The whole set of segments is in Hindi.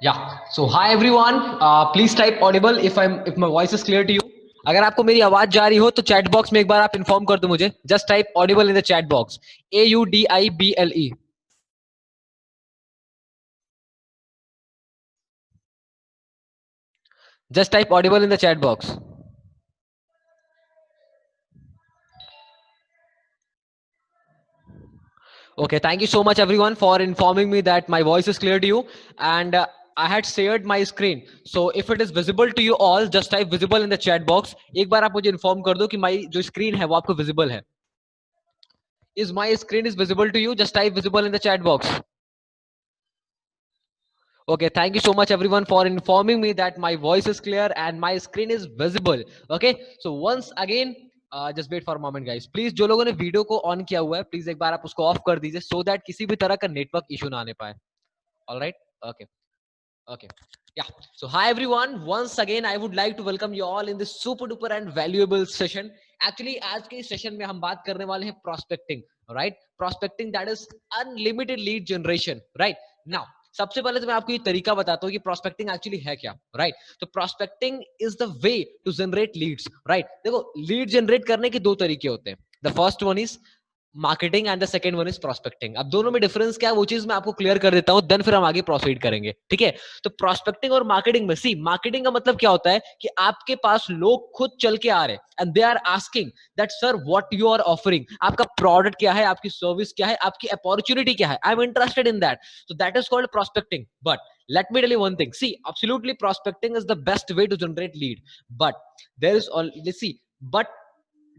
Yeah. So hi everyone. Please type audible if my voice is clear to you. अगर आपको मेरी आवाज जा रही हो तो चैट बॉक्स में एक बार आप इन्फॉर्म कर दो मुझे. Just type Audible in the chat box. AUDIBLE. Just type audible in the chat box. Okay, thank you so much everyone for informing me that my voice is clear to you, and I had shared my screen. So if it is visible to you all, just type visible in the chat box. एक बार आप मुझे inform कर दो कि my जो screen है वो आपको visible है. Is my screen is visible to you? Just type visible in the chat box. Okay, thank you so much everyone for informing me that my voice is clear and my screen is visible. Okay, so once again, just wait for a moment guys. Please जो लोगों ने वीडियो को ऑन किया हुआ है, प्लीज एक बार आप उसको ऑफ कर दीजिए, so that किसी भी तरह का नेटवर्क इशू ना आने पाए. All right? Okay. Okay. Yeah. So hi everyone. Once again, I would like to welcome you all in this super duper and valuable session. Actually, आज के इस सेशन में हम बात करने वाले हैं prospecting. Right? Prospecting, that is unlimited lead generation. Right? Now, सबसे पहले तो मैं आपको ये तरीका बताता हूँ कि prospecting actually है क्या. Right? तो prospecting is the way to generate leads. Right? देखो, lead generate करने के दो तरीके होते हैं. The first one is marketing and the second one is prospecting. अब दोनों में डिफरेंस क्या है वो चीज मैं आपको क्लियर कर देता हूं, देन फिर हम आगे प्रोसीड करेंगे. ठीक है? तो प्रोस्पेक्टिंग और मार्केटिंग में, सी मार्केटिंग का मतलब क्या होता है कि आपके पास लोग खुद चल के आ रहे हैं and they are asking that sir what you are offering, आपका प्रोडक्ट क्या है, आपकी सर्विस क्या है, आपकी अपॉर्चुनिटी क्या है, I am interested in that. So that is called prospecting. But let me tell you one thing. See, absolutely prospecting is the best way to generate lead, but there is all, let's see, but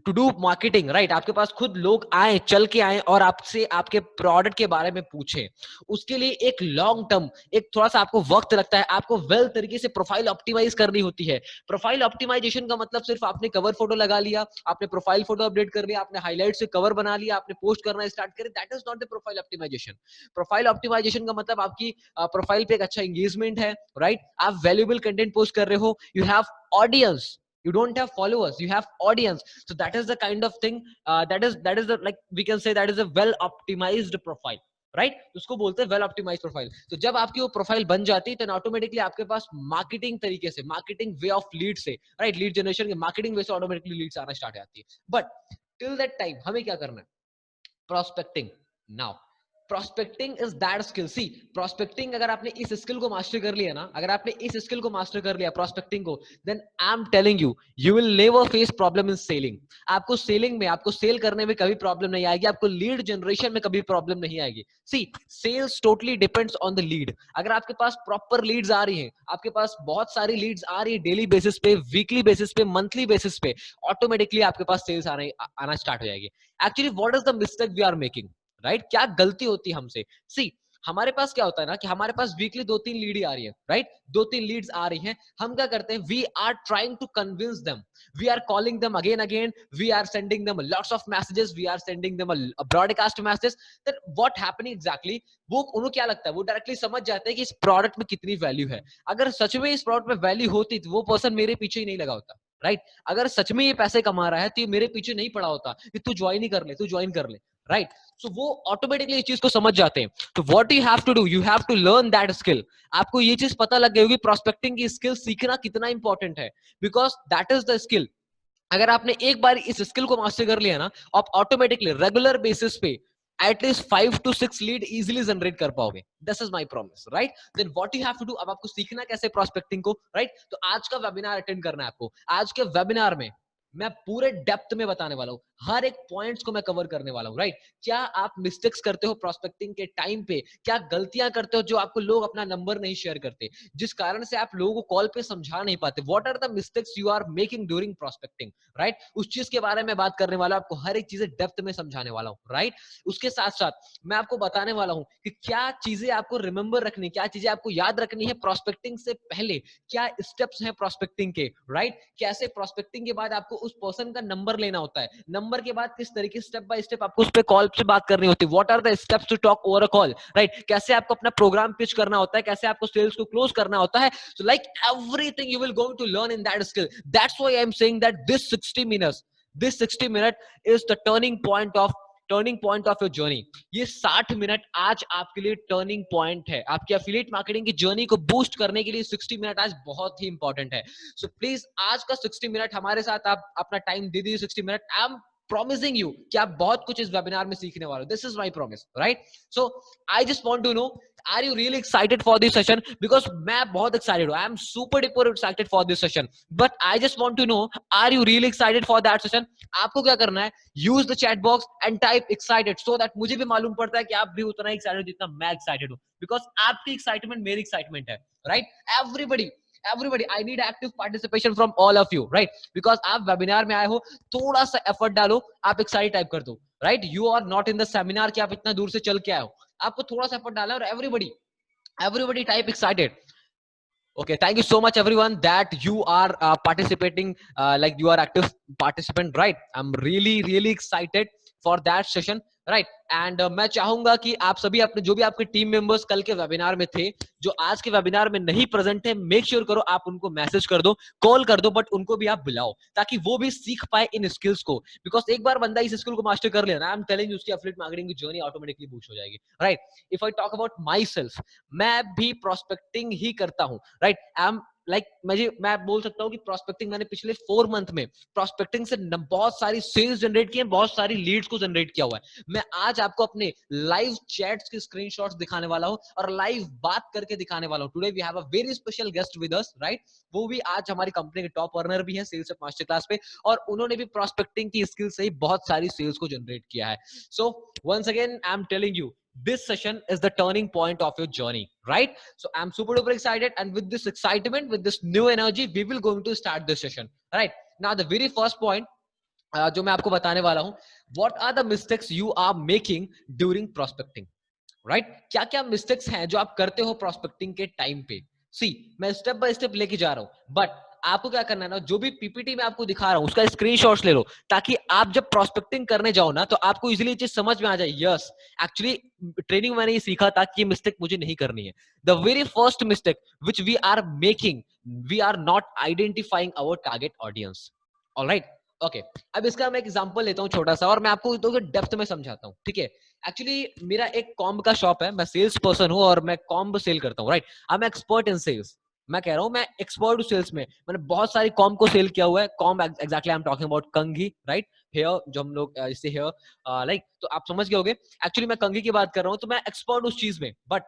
to do marketing, right, आपके पास खुद लोग आए, चल के आए और आपसे आपके प्रोडक्ट के बारे में पूछे, उसके लिए एक लॉन्ग टर्म, एक थोड़ा सा आपको वक्त लगता है, आपको वेल तरीके से प्रोफाइल ऑप्टिमाइज करनी होती है. प्रोफाइल ऑप्टिमाइजेशन का मतलब सिर्फ आपने कवर फोटो लगा लिया, आपने प्रोफाइल फोटो अपडेट कर लिया, आपने हाईलाइट से कवर बना लिया, आपने पोस्ट करना स्टार्ट करे, that is not the profile optimization. Profile optimization का मतलब आपकी प्रोफाइल पे एक अच्छा एंगेजमेंट है, राइट, आप वैल्यूएबल कंटेंट पोस्ट कर रहे हो, you have audience, you don't have followers, you have audience. So that is the kind of thing, that is the, like we can say, that is a well optimized profile, right. उसको बोलते हैं वेल ऑप्टिमाइज प्रोफाइल. तो जब आपकी वो प्रोफाइल बन जाती है तो ऑटोमेटिकली आपके पास मार्केटिंग तरीके से, मार्केटिंग वे ऑफ लीड से, राइट, लीड जनरेशन के मार्केटिंग वे से ऑटोमेटिकली लीड्स आना स्टार्ट हो जाती है. बट टिल दैट टाइम हमें क्या करना है? Prospecting. Now prospecting is that skill. See, prospecting अगर आपने इस स्किल को मास्टर कर लिया ना, अगर आपने इस स्किल को मास्टर कर लिया प्रोस्पेक्टिंग को, then I am telling you, you will never face problem in selling. आपको सेलिंग में, आपको सेल करने में कभी प्रॉब्लम नहीं आएगी, आपको लीड जनरेशन में कभी प्रॉब्लम नहीं आएगी. See, sales totally depends on the lead. अगर आपके पास प्रॉपर लीड्स आ रही हैं, आपके पास बहुत सारी लीड्स आ रही है डेली बेसिस पे, वीकली बेसिस पे, मंथली बेसिस पे, ऑटोमेटिकली आपके पास सेल्स आना स्टार्ट हो जाएगी. Actually what is the mistake we are making, right, क्या गलती होती है हमसे? सी, हमारे पास क्या होता है ना कि हमारे पास वीकली दो तीन लीड आ रही है, राइट, दो तीन लीड्स आ रही हैं, हम क्या करते हैं? We are trying to convince them, we are calling them again again, we are sending them lots of messages, we are sending them broadcast messages. Then what happening exactly, वो उन्हें क्या लगता है, वो डायरेक्टली समझ जाते हैं कि इस प्रोडक्ट में कितनी वैल्यू है. अगर सच में इस प्रोडक्ट में वैल्यू होती तो वो पर्सन मेरे पीछे ही नहीं लगा होता, राइट. अगर सच में ये पैसे कमा रहा है तो ये मेरे पीछे नहीं पड़ा होता कि तू ज्वाइन ही कर ले, तू ज्वाइन कर ले, राइट. सो वो ऑटोमेटिकली इस चीज को समझ जाते हैं. तो what you have to do, you have to learn that skill. आपको ये चीज पता लग गई होगी प्रोस्पेक्टिंग की स्किल सीखना कितना इंपॉर्टेंट है, because that is the skill. अगर आपने एक बार इस स्किल को मास्टर कर लिया ना, आप ऑटोमेटिकली रेगुलर बेसिस पे at least 5 to 6 lead easily generate कर पाओगे. This is my promise, right. Then what you have to do, अब आपको सीखना कैसे प्रोस्पेक्टिंग को, राइट. तो आज का वेबिनार अटेंड करना है आपको. आज के वेबिनार में मैं पूरे डेप्थ में बताने वाला हूं, हर एक पॉइंट्स को मैं कवर करने वाला हूं, राइट. क्या आप मिस्टेक्स करते हो प्रोस्पेक्टिंग के टाइम पे, क्या गलतियां करते हो जो आपको लोग अपना नंबर नहीं शेयर करते, जिस कारण से आप लोगों को कॉल पे समझा नहीं पाते, what are the mistakes you are making during prospecting, right. उस चीज के बारे में बात करने वाला हूं, आपको हर एक चीजें डेप्थ में समझाने वाला हूं, राइट. उसके साथ साथ मैं आपको बताने वाला हूं कि क्या चीजें आपको रिमेंबर रखनी, क्या चीजें आपको याद रखनी है प्रोस्पेक्टिंग से पहले, क्या स्टेप्स हैं प्रोस्पेक्टिंग के, राइट. कैसे प्रोस्पेक्टिंग के बाद आपको उस पर्सन का नंबर लेना होता है, नंबर के बाद किस तरीके स्टेप बाय स्टेप आपको उस पे कॉल पे बात करनी होती है, what are the steps to talk over a call, right. कैसे आपको अपना प्रोग्राम पिच करना होता है, कैसे आपको सेल्स को क्लोज करना होता है. So like everything you will going to learn in that skill. That's why I am saying that this 60 minutes is the turning point of turning point of your journey. ये 60 मिनट आज आपके लिए टर्निंग पॉइंट है। आपकी एफिलिएट मार्केटिंग की जर्नी को बूस्ट करने के लिए 60 मिनट आज बहुत ही इंपॉर्टेंट है। सो प्लीज आज का 60 मिनट हमारे साथ आप अपना टाइम दे दीजिए। 60 minute I am promising you कि आप बहुत कुछ इस वेबिनार में सीखने वाले हो। This is my promise, right? So I just want to know, are you really excited for this session? Because मैं बहुत excited हूँ। I am super duper excited for this session. But I just want to know, are you really excited for that session? आपको क्या करना है? Use the chat box and type excited so that मुझे भी मालूम पड़ता है कि आप भी उतना excited जितना मैं excited हूँ। Because आपकी excitement मेरी excitement है, right? Everybody, I need active participation from all of you, right? Because आप वेबिनार में आए हो, थोड़ा सा एफर्ट डालो, आप एक्साइटेड टाइप कर दो, right? You are not in the seminar कि आप इतना दूर से चल के आए हो, आपको थोड़ा सा एफर्ट डालना है। और everybody type excited. Okay, thank you so much everyone that you are participating, like you are active participant, right? I'm really excited for that session, right? And मैं चाहूंगा कि आप सभी अपने जो भी आपके टीम मेंबर्स कल के वेबिनार में थे, जो आज के वेबिनार में नहीं प्रेजेंट है, मेक श्योर करो आप उनको मैसेज कर दो, कॉल कर दो, बट उनको भी आप बुलाओ ताकि वो भी सीख पाए इन स्किल्स को। बिकॉज एक बार बंदा इस स्किल को मास्टर कर लेना, आई एम टेलिंग यू, उसकी एफिलिएट मार्केटिंग की जर्नी ऑटोमेटिकली बूस्ट हो जाएगी, right? If I talk about my self, मैं भी प्रोस्पेक्टिंग ही करता हूँ, राइट? आई एम लाइक मैं बोल सकता हूँ कि प्रोस्पेक्टिंग मैंने पिछले 4 मंथ में प्रोस्पेक्टिंग से बहुत सारी सेल्स जनरेट किए, बहुत सारी लीड्स को जनरेट किया हुआ है। मैं आज आपको अपने लाइव चैट्स के स्क्रीनशॉट्स दिखाने वाला हूँ और लाइव बात करके दिखाने वाला हूँ। Today we have a very special guest with us, right? वो भी आज हमारी कंपनी के टॉप अर्नर भी है सेल्स मास्टर क्लास पे, और उन्होंने भी प्रोस्पेक्टिंग की स्किल से ही बहुत सारी सेल्स को जनरेट किया है। So once again I am telling you, this session is the turning point of your journey, right? So I'm super duper excited, and with this excitement, with this new energy, we will going to start this session, right? Now the very first point जो मैं आपको बताने वाला हूं, what are the mistakes you are making during prospecting, right? क्या क्या मिस्टेक्स हैं जो आप करते हो प्रोस्पेक्टिंग के टाइम पे? सी, मैं स्टेप बाय स्टेप लेके जा रहा हूं, बट आपको क्या करना है ना, जो भी पीपीटी में आपको दिखा रहा हूं उसका स्क्रीनशॉट्स ले लो, ताकि आप जब प्रोस्पेक्टिंग करने जाओ ना तो आपको इजीली चीज समझ में आ जाए। यस, एक्चुअली ट्रेनिंग मैंने ये सीखा था कि ये मिस्टेक मुझे नहीं करनी है। The very first mistake which we are making, we are not identifying our target audience. Alright, okay, अब इसका मैं एक एग्जांपल लेता हूं छोटा सा, और मैं आपको तो डेप्थ में समझाता हूं, ठीक है? एक्चुअली मेरा एक कॉम्ब का शॉप है, मैं सेल्स पर्सन हूं और मैं कॉम्ब सेल करता हूं, right? I am expert in sales. मैं कह रहा हूं मैं एक्सपर्ट हूं सेल्स में, मैंने बहुत सारी कॉम्ब को सेल किया हुआ है। Comb exactly I am talking about कंघी, राइट? हेयर, जो हम लोग इससे हेयर लाइक, तो आप समझ गए होंगे। एक्चुअली मैं कंघी की बात कर रहा हूं, तो मैं एक्सपर्ट उस चीज में। बट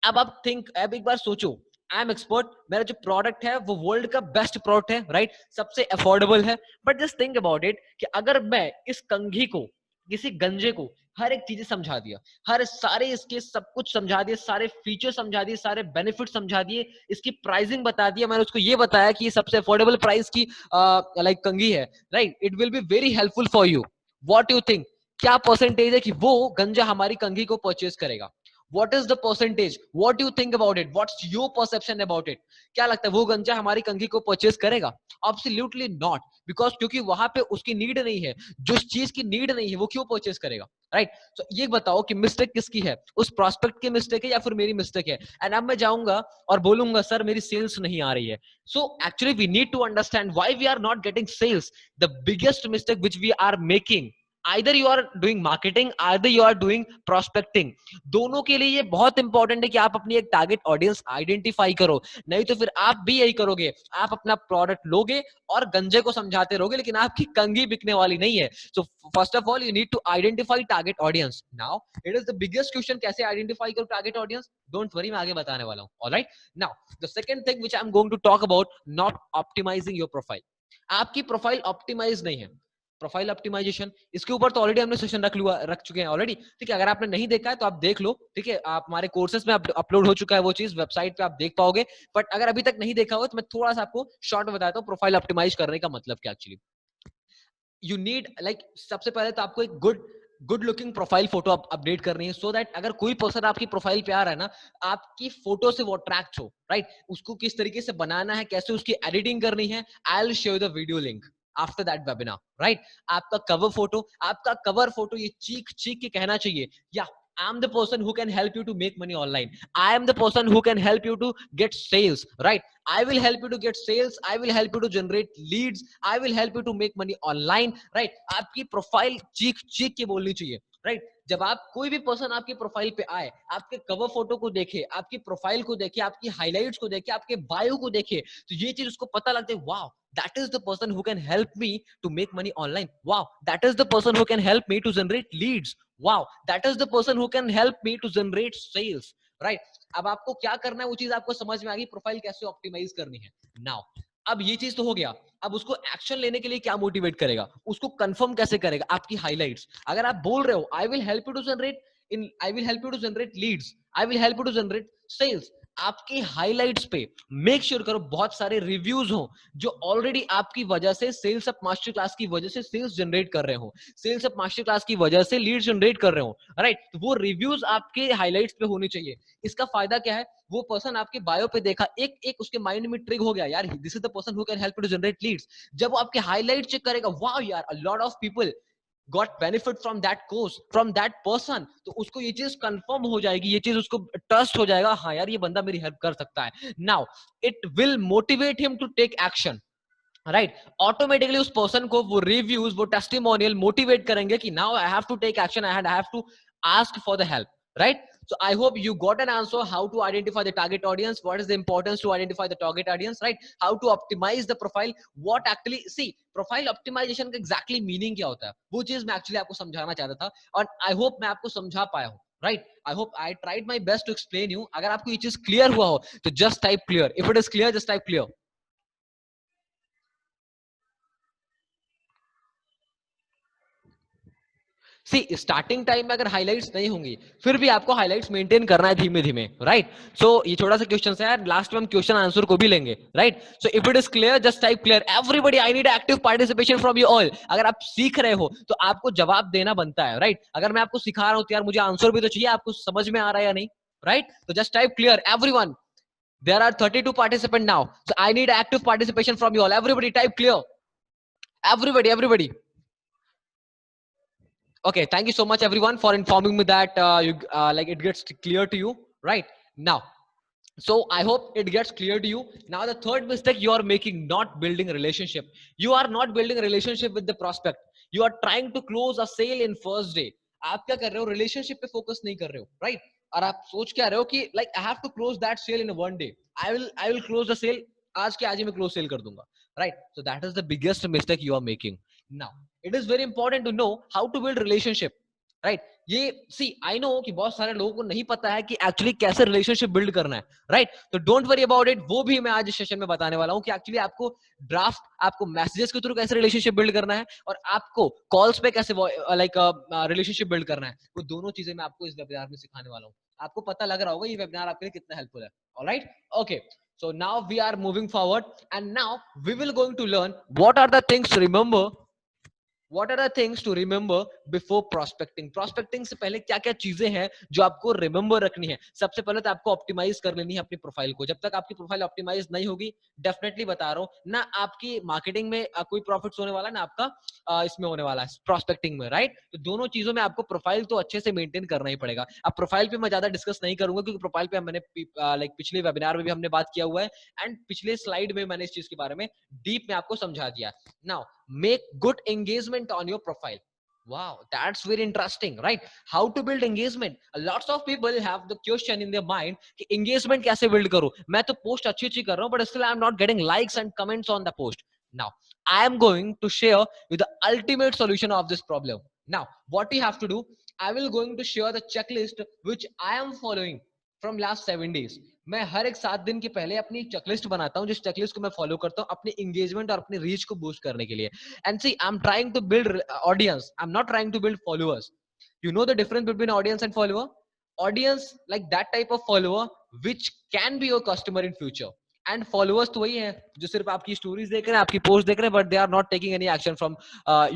अब आप थिंक, अब एक बार सोचो, आई एम एक्सपर्ट, मेरा जो प्रोडक्ट है वो वर्ल्ड का बेस्ट प्रोडक्ट है, राइट? सबसे अफोर्डेबल है। But just think about it कि अगर मैं इस कंघी को, किसी गंजे को हर एक चीज समझा दिया, हर सारे इसके सब कुछ समझा दिए, सारे फीचर समझा दिए, सारे बेनिफिट समझा दिए, इसकी प्राइसिंग बता दिया, मैंने उसको ये बताया कि ये सबसे अफोर्डेबल प्राइस की लाइक कंघी है, right? It will be very helpful for you. What you think, क्या परसेंटेज है कि वो गंजा हमारी कंघी को परचेज करेगा? What is the percentage? What do you think about it? What's your perception about it? क्या लगता है वो गंजा हमारी कंघी को परचेज करेगा? Absolutely not, because क्योंकि वहां पे उसकी नीड नहीं है, जो चीज की नीड नहीं है वो क्यों परचेज करेगा, राइट? तो ये बताओ कि मिस्टेक किसकी है, उस प्रोस्पेक्ट की मिस्टेक है या फिर मेरी मिस्टेक है? एंड अब मैं जाऊंगा और बोलूंगा सर मेरी सेल्स नहीं आ रही है। So actually we need to understand why we are not getting sales. The biggest mistake which we are making, either you are doing marketing, either you are doing prospecting, दोनों के लिए ये बहुत इंपॉर्टेंट है कि आप अपनी एक टारगेट ऑडियंस आइडेंटिफाई करो। नहीं तो फिर आप भी यही करोगे, आप अपना प्रोडक्ट लोगे और गंजे को समझाते रहोगे, लेकिन आपकी कंघी बिकने वाली नहीं है। So first of all you need to identify target audience. Now it is the biggest question, कैसे आइडेंटिफाई करो टारगेट ऑडियंस? डोंट वरी, मैं आगे बताने वाला हूं। Alright, now the second thing which I am going to talk about, not optimizing your profile. आपकी प्रोफाइल ऑप्टिमाइज नहीं है। प्रोफाइल ऑप्टिमाइजेशन, इसके ऊपर तो ऑलरेडी हमने सेशन रख चुके हैं ऑलरेडी, ठीक है? अगर आपने नहीं देखा है तो आप देख लो, ठीक है? आप हमारे कोर्सेज में अपलोड हो चुका है वो चीज, वेबसाइट पे आप देख पाओगे। बट अगर अभी तक नहीं देखा हो तो मैं थोड़ा सा आपको शॉर्ट में बताता हूँ प्रोफाइल ऑप्टिमाइज करने का मतलब क्या। एक्चुअली यू नीड लाइक, सबसे पहले तो आपको एक good looking profile photo update करनी है, सो दैट अगर कोई पर्सन आपकी प्रोफाइल पे आ रहा है ना, आपकी फोटो से वो अट्रैक्ट हो, राइट? उसको किस तरीके से बनाना है, कैसे उसकी एडिटिंग करनी है, I will share the video link after that webinar, right? आपका कवर फोटो ये चीख चीख के कहना चाहिए, या I am the person who can help you to make money online. I am the person who can help you to get sales, right? I will help you to get sales. I will help you to generate leads. I will help you to make money online, right? आपकी प्रोफाइल चीख चीख के बोलनी चाहिए। राइट। जब आप कोई भी पर्सन आपकी प्रोफाइल पे आए, आपके कवर फोटो को देखे, आपकी प्रोफाइल को देखे, आपकी हाइलाइट्स को देखे, आपके बायो को देखे, तो ये चीज उसको पता लगता है, wow that is the person who can help me to make money online. Wow, that is the person who can help me to generate leads. Wow, that is the person who can help me to generate sales. Right? अब आपको क्या करना है वो चीज आपको समझ में आ गई, प्रोफाइल कैसे ऑप्टिमाइज करनी है। नाउ अब ये चीज तो हो गया, अब उसको एक्शन लेने के लिए क्या मोटिवेट करेगा, उसको कंफर्म कैसे करेगा, आपकी हाइलाइट्स। अगर आप बोल रहे हो I will help you to generate I will help you to generate leads, I will help you to generate sales, आपकी हाइलाइट्स पे मेक श्योर करो बहुत सारे रिव्यूज हो जो ऑलरेडी आपकी वजह से सेल्स अप मास्टर क्लास की वजह से सेल्स जनरेट कर रहे हो, सेल्स अप मास्टर क्लास की वजह से लीड जनरेट कर रहे हो, राइट। तो वो रिव्यूज आपके हाइलाइट्स पे होने चाहिए। इसका फायदा क्या है, वो पर्सन आपके बायो पे देखा, एक एक उसके माइंड में ट्रिग हो गया, यार this is the person who can help to generate leads. जब वो आपके हाइलाइट चेक करेगा, वाह यार a lot of people got benefit from that course from that person, तो उसको ये चीज कंफर्म हो जाएगी, ये चीज उसको ट्रस्ट हो जाएगा, हाँ यार ये बंदा मेरी हेल्प कर सकता है। Now it will motivate him to take action, right. Automatically उस पर्सन को वो रिव्यूज, वो टेस्टिमोनियल मोटिवेट करेंगे कि now I have to take action, I have to ask for the help, right? So I hope you got an answer how to identify the target audience, what is the importance to identify the target audience, right? How to optimize the profile, what actually see profile optimization का exactly meaning क्या होता है, वो चीज मैं actually आपको समझाना चाहता था, और I hope मैं आपको समझा पाया हूँ, right? I hope I tried my best to explain you. अगर आपको ये चीज clear हुआ हो तो just type clear, if it is clear just type clear. C starting time में अगर हाइलाइट्स नहीं होंगी, फिर भी आपको हाइलाइट्स मेंटेन करना है धीमे धीमे, राइट। सो ये छोटा सा क्वेश्चन है यार, लास्ट में हम क्वेश्चन आंसर को भी लेंगे, right. So if it is clear just type clear, everybody I need active participation from you all. अगर आप सीख रहे हो तो आपको जवाब देना बनता है, राइट। अगर मैं आपको सिखा रहा हूं तो यार मुझे आंसर भी तो चाहिए, आपको समझ में आ रहा है या नहीं, राइट। तो just type clear everyone, there are 32 participants now, so I need active participation from you all. Everybody type clear, everybody. Okay, thank you so much everyone for informing me that you like it gets clear to you right now. So I hope it gets clear to you now. The third mistake you are making, not building a relationship. You are not building a relationship with the prospect. You are trying to close a sale in first day. आप क्या कर रहे हो, रिलेशनशिप पे फोकस नहीं कर रहे हो, राइट। और आप सोच क्या रहे हो कि like I have to close that sale in one day, I will close the sale, आज के आज ही मैं क्लोज सेल कर दूंगा, right. So that is the biggest mistake you are making. Now it is very important to know how to build relationship, right. ये सी आई नो कि बहुत सारे लोगों को नहीं पता है कि एक्चुअली कैसे रिलेशनशिप बिल्ड करना है, राइट। तो डोंट वरी अबाउट इट, वो भी मैं आज इस सेशन में बताने वाला हूं कि एक्चुअली आपको ड्राफ्ट, आपको मैसेजेस के थ्रू कैसे रिलेशनशिप बिल्ड करना है, और आपको कॉल्स पे कैसे लाइक रिलेशनशिप बिल्ड करना है, वो दोनों चीजें मैं आपको इस वेबिनार में सिखाने वाला हूँ। आपको पता लग रहा होगा ये वेबिनार आपके लिए कितना हेल्पफुल है, alright. Okay, so now we are moving forward and now we will going to learn what are the things to remember, what are the things to remember before prospecting. prospecting से पहले क्या क्या चीजें हैं जो आपको रिमेंबर रखनी है। सबसे पहले तो आपको ऑप्टिमाइज कर लेनी है अपनी प्रोफाइल को। जब तक आपकी प्रोफाइल ऑप्टिमाइज नहीं होगी, डेफिनेटली बता रहा हूं ना, आपकी मार्केटिंग में कोई प्रॉफिट्स होने वाला ना आपका इसमें होने वाला है प्रोस्पेक्टिंग में, राइट। तो दोनों चीजों में आपको प्रोफाइल तो अच्छे से मेंटेन करना ही पड़ेगा। अब प्रोफाइल पे मैं ज्यादा डिस्कस नहीं करूंगा क्योंकि प्रोफाइल पे मैंने लाइक पिछले वेबिनार में भी हमने बात किया हुआ है, एंड पिछले स्लाइड में मैंने इस चीज के बारे में डीप में आपको समझा दिया। Now make good engagement on your profile. Wow, that's very interesting, right? How to build engagement. Lots of people have the question in their mind कि engagement कैसे build करूं, मैं तो post अच्छी अच्छी कर रहा हूं but still I am not getting likes and comments on the post. Now I am going to share with the ultimate solution of this problem. Now what you have to do, I will going to share the checklist which I am following from last 7 days. मैं हर एक 7 दिन के पहले अपनी चेकलिस्ट बनाता हूं, जिस चेकलिस्ट को मैं फॉलो करता हूं अपनी एंगेजमेंट और अपनी रीच को बूस्ट करने के लिए। And see I am trying to build audience, I am not trying to build followers. You know the difference between audience and follower? Audience like that type of follower which can be your customer in future, and followers तो वही है जो सिर्फ आपकी स्टोरीज देख रहे हैं, आपकी पोस्ट देख रहे हैं, but they are not taking any action from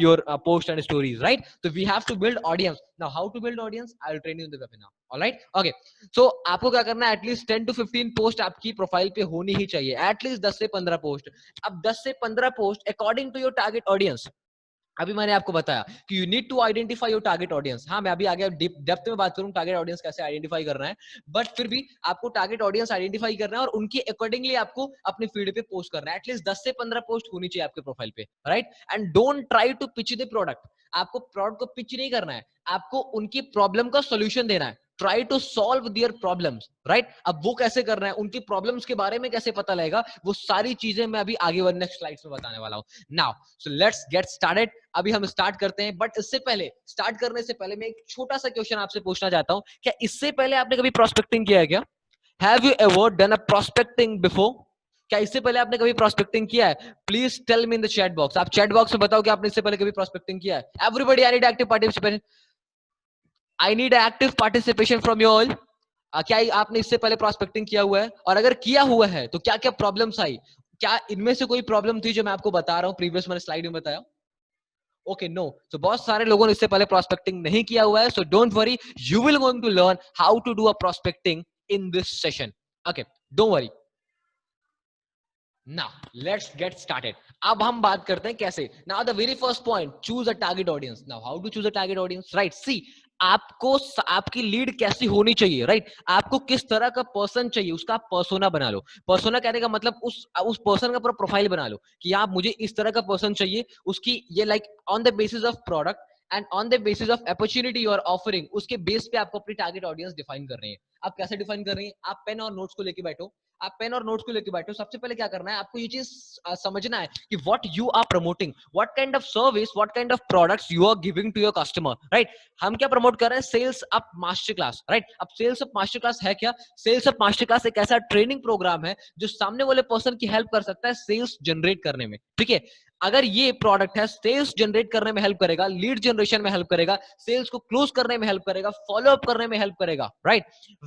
your post and stories, right. तो we have to build audience. Now how to build audience, I will train you in the webinar, alright. Okay, so आपको क्या करना है, एटलीस्ट 10 to 15 पोस्ट आपकी प्रोफाइल पे होनी ही चाहिए, एटलीस्ट 10 से 15 पोस्ट। अब 10 से 15 post according to your target audience. अभी मैंने आपको बताया कि you need to identify your target audience. हाँ, मैं अभी आगे डेप्थ में बात करूं टारगेट ऑडियंस कैसे आइडेंटिफाई करना है, बट फिर भी आपको टारगेट ऑडियंस आइडेंटिफाई करना है और उनके अकॉर्डिंगली आपको अपने फीड पे पोस्ट करना है। एटलीस्ट 10 से 15 पोस्ट होनी चाहिए आपके प्रोफाइल पे, right. And don't try to pitch the product. आपको प्रोडक्ट को पिच नहीं करना है, आपको उनकी प्रॉब्लम का सोल्यूशन देना है। Try to solve their problems, right. अब वो कैसे करना है, उनकी प्रॉब्लम्स के बारे में कैसे पता लगेगा, वो सारी चीजें मैं अभी आगे वाले नेक्स्ट स्लाइड्स में बताने वाला हूं। Now so let's get started. अभी हम स्टार्ट करते हैं, बट इससे पहले, स्टार्ट करने से पहले मैं एक छोटा सा क्वेश्चन आपसे पूछना चाहता हूं। क्या इससे पहले आपने कभी प्रोस्पेक्टिंग किया है क्या? Have you ever done a prospecting before? क्या इससे पहले आपने कभी प्रोस्पेक्टिंग किया है? Please tell me in the chat box. आप चैट बॉक्स में बताओ कि आपने इससे पहले कभी प्रोस्पेक्टिंग किया है। Everybody, I need active participation, I need active participation from you all. क्या आपने इससे पहले प्रोस्पेक्टिंग किया हुआ है? और अगर किया हुआ है तो क्या क्या प्रॉब्लम्स आई? क्या इनमें से कोई प्रॉब्लम थी जो मैं आपको बता रहा हूं, प्रीवियस मैंने स्लाइड में बताया? Okay, no. सो बहुत सारे लोगों ने इससे पहले प्रोस्पेक्टिंग नहीं किया हुआ है, so don't worry, you will going to learn how to do a prospecting in this session. Okay, don't worry. Now let's get started. अब हम बात करते हैं कैसे। Now the very first point, choose a target audience. Now how to choose a target audience, right? See, आपको आपकी लीड कैसी होनी चाहिए, राइट? आपको किस तरह का पर्सन चाहिए, उसका आप पर्सोना बना लो। पर्सोना कहने का मतलब उस पर्सन का पूरा प्रोफाइल बना लो कि आप, मुझे इस तरह का पर्सन चाहिए, उसकी ये like on the basis of product and on the basis of opportunity you are offering, उसके बेस पे आपको अपनी टारगेट ऑडियंस डिफाइन कर रहे हैं। आप कैसे डिफाइन कर रहे हैं? आप पेन और नोट्स को लेके बैठो। आप पेन और नोट्स को लेके बैठो। सबसे पहले क्या करना है, आपको ये चीज समझना है कि what you are promoting, what kind of service, what kind of products you are giving to your customer, right? हम क्या प्रमोट कर रहे हैं? Sales up master class, right? अब सेल्स अप मास्टर क्लास है क्या? सेल्स अप मास्टर क्लास एक ऐसा ट्रेनिंग प्रोग्राम है जो सामने वाले पर्सन की हेल्प कर सकता है सेल्स जनरेट करने में, ठीक है? अगर ये प्रोडक्ट है, सेल्स जनरेट करने में हेल्प करेगा, लीड जनरेशन में हेल्प करेगा, सेल्स को क्लोज करने में हेल्प करेगा, फॉलो अप करने में हेल्प करेगा, राइट?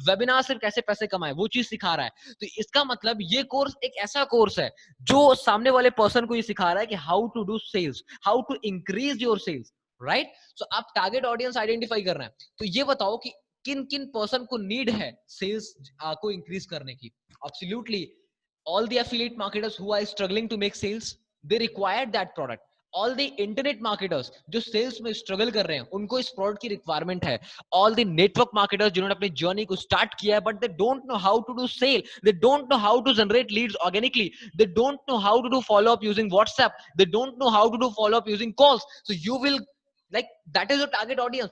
वेबिनार से कैसे पैसे कमाए, वो चीज सिखा रहा है। तो इसका मतलब ये कोर्स एक ऐसा कोर्स है जो सामने वाले पर्सन को ये सिखा रहा है कि how to do sales, how to increase your sales, right? So आप टारगेट ऑडियंस आइडेंटिफाई करना है। तो ये बताओ कि किन किन पर्सन को नीड है सेल्स को इंक्रीज करने की। Absolutely all the affiliate marketers who are struggling to make sales, they require that product. All the internet marketers जो सेल्स में स्ट्रगल कर रहे हैं, उनको इस प्रोडक्ट की रिक्वायरमेंट है। ऑल द नेटवर्क मार्केटर्स जिन्होंने अपनी जर्नी को स्टार्ट किया है but they don't know how to do sell, they don't know how to generate leads organically, they don't know how to do follow up using WhatsApp, they don't know how to do follow up using calls. So you will like that is your target audience,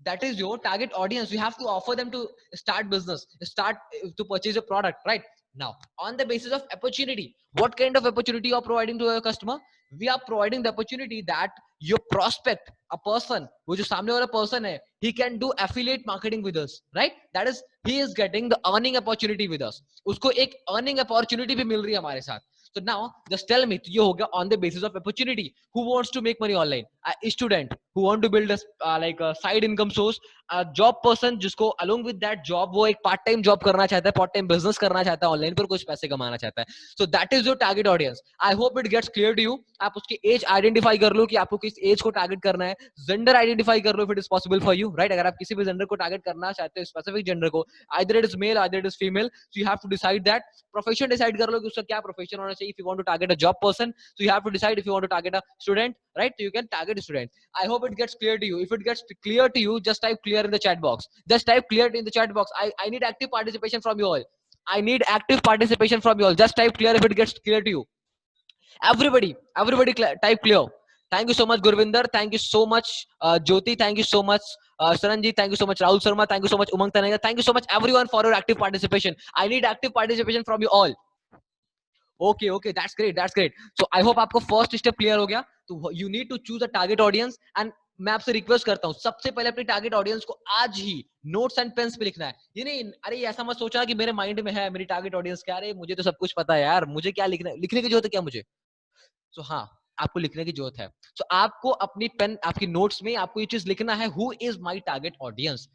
that is your target audience. You have to offer them to start business, start to purchase a product, right? Now on the basis of opportunity, what kind of opportunity you are providing to your customer? We are providing the opportunity that your prospect, a person wo jo samne wala person hai, he can do affiliate marketing with us, right? That is, he is getting the earning opportunity with us, usko ek earning opportunity bhi mil rahi hai hamare sath. So now just tell me, ये हो गया on the basis of opportunity. Who wants to make money online? A student who want to build a like a side income source, a job person जिसको along with that job वो एक part time job करना चाहता है, part time business करना चाहता है, online पर कुछ पैसे कमाना चाहता है. So that is your target audience. I hope it gets clear to you. आप उसकी age identify कर लो कि आपको किस age को target करना है. Gender identify कर लो if it is possible for you, right? अगर आप किसी भी gender को target करना चाहते हो, specific gender को, either it is male, either it is female, so you have to decide that. Profession decide कर लो कि उसका क्या profession होना चाहिए. If you want to target a job person, so you have to decide if you want to target a student, right? So you can target a student. I hope it gets clear to you. If it gets clear to you, just type clear in the chat box. Just type clear in the chat box. I need active participation from you all. I need active participation from you all. Just type clear if it gets clear to you. Everybody type clear. Thank you so much, Gurvinder. Thank you so much, Jyoti. Thank you so much, Saranji. Thank you so much, Rahul Sharma. Thank you so much, Umang Taneja. Thank you so much, everyone, for your active participation. I need active participation from you all. Okay, that's great, that's great. So I hope आपको फर्स्ट स्टेप क्लियर हो गया. तो you need to choose a target audience and मैं आपसे रिक्वेस्ट करता हूं, सबसे पहले अपनी टारगेट ऑडियंस को आज ही नोट्स एंड पेन्स पे लिखना है. ये नहीं, अरे ऐसा मत सोचा कि मेरे माइंड में है मेरी टारगेट ऑडियंस क्या, अरे मुझे तो सब कुछ पता है यार, मुझे क्या लिखना है, लिखने की जरूरत है क्या मुझे? तो हाँ, आपको लिखने की जरूरत है. तो आपको अपनी पेन, आपकी नोट्स में आपको ये चीज लिखना है, who is my target audience.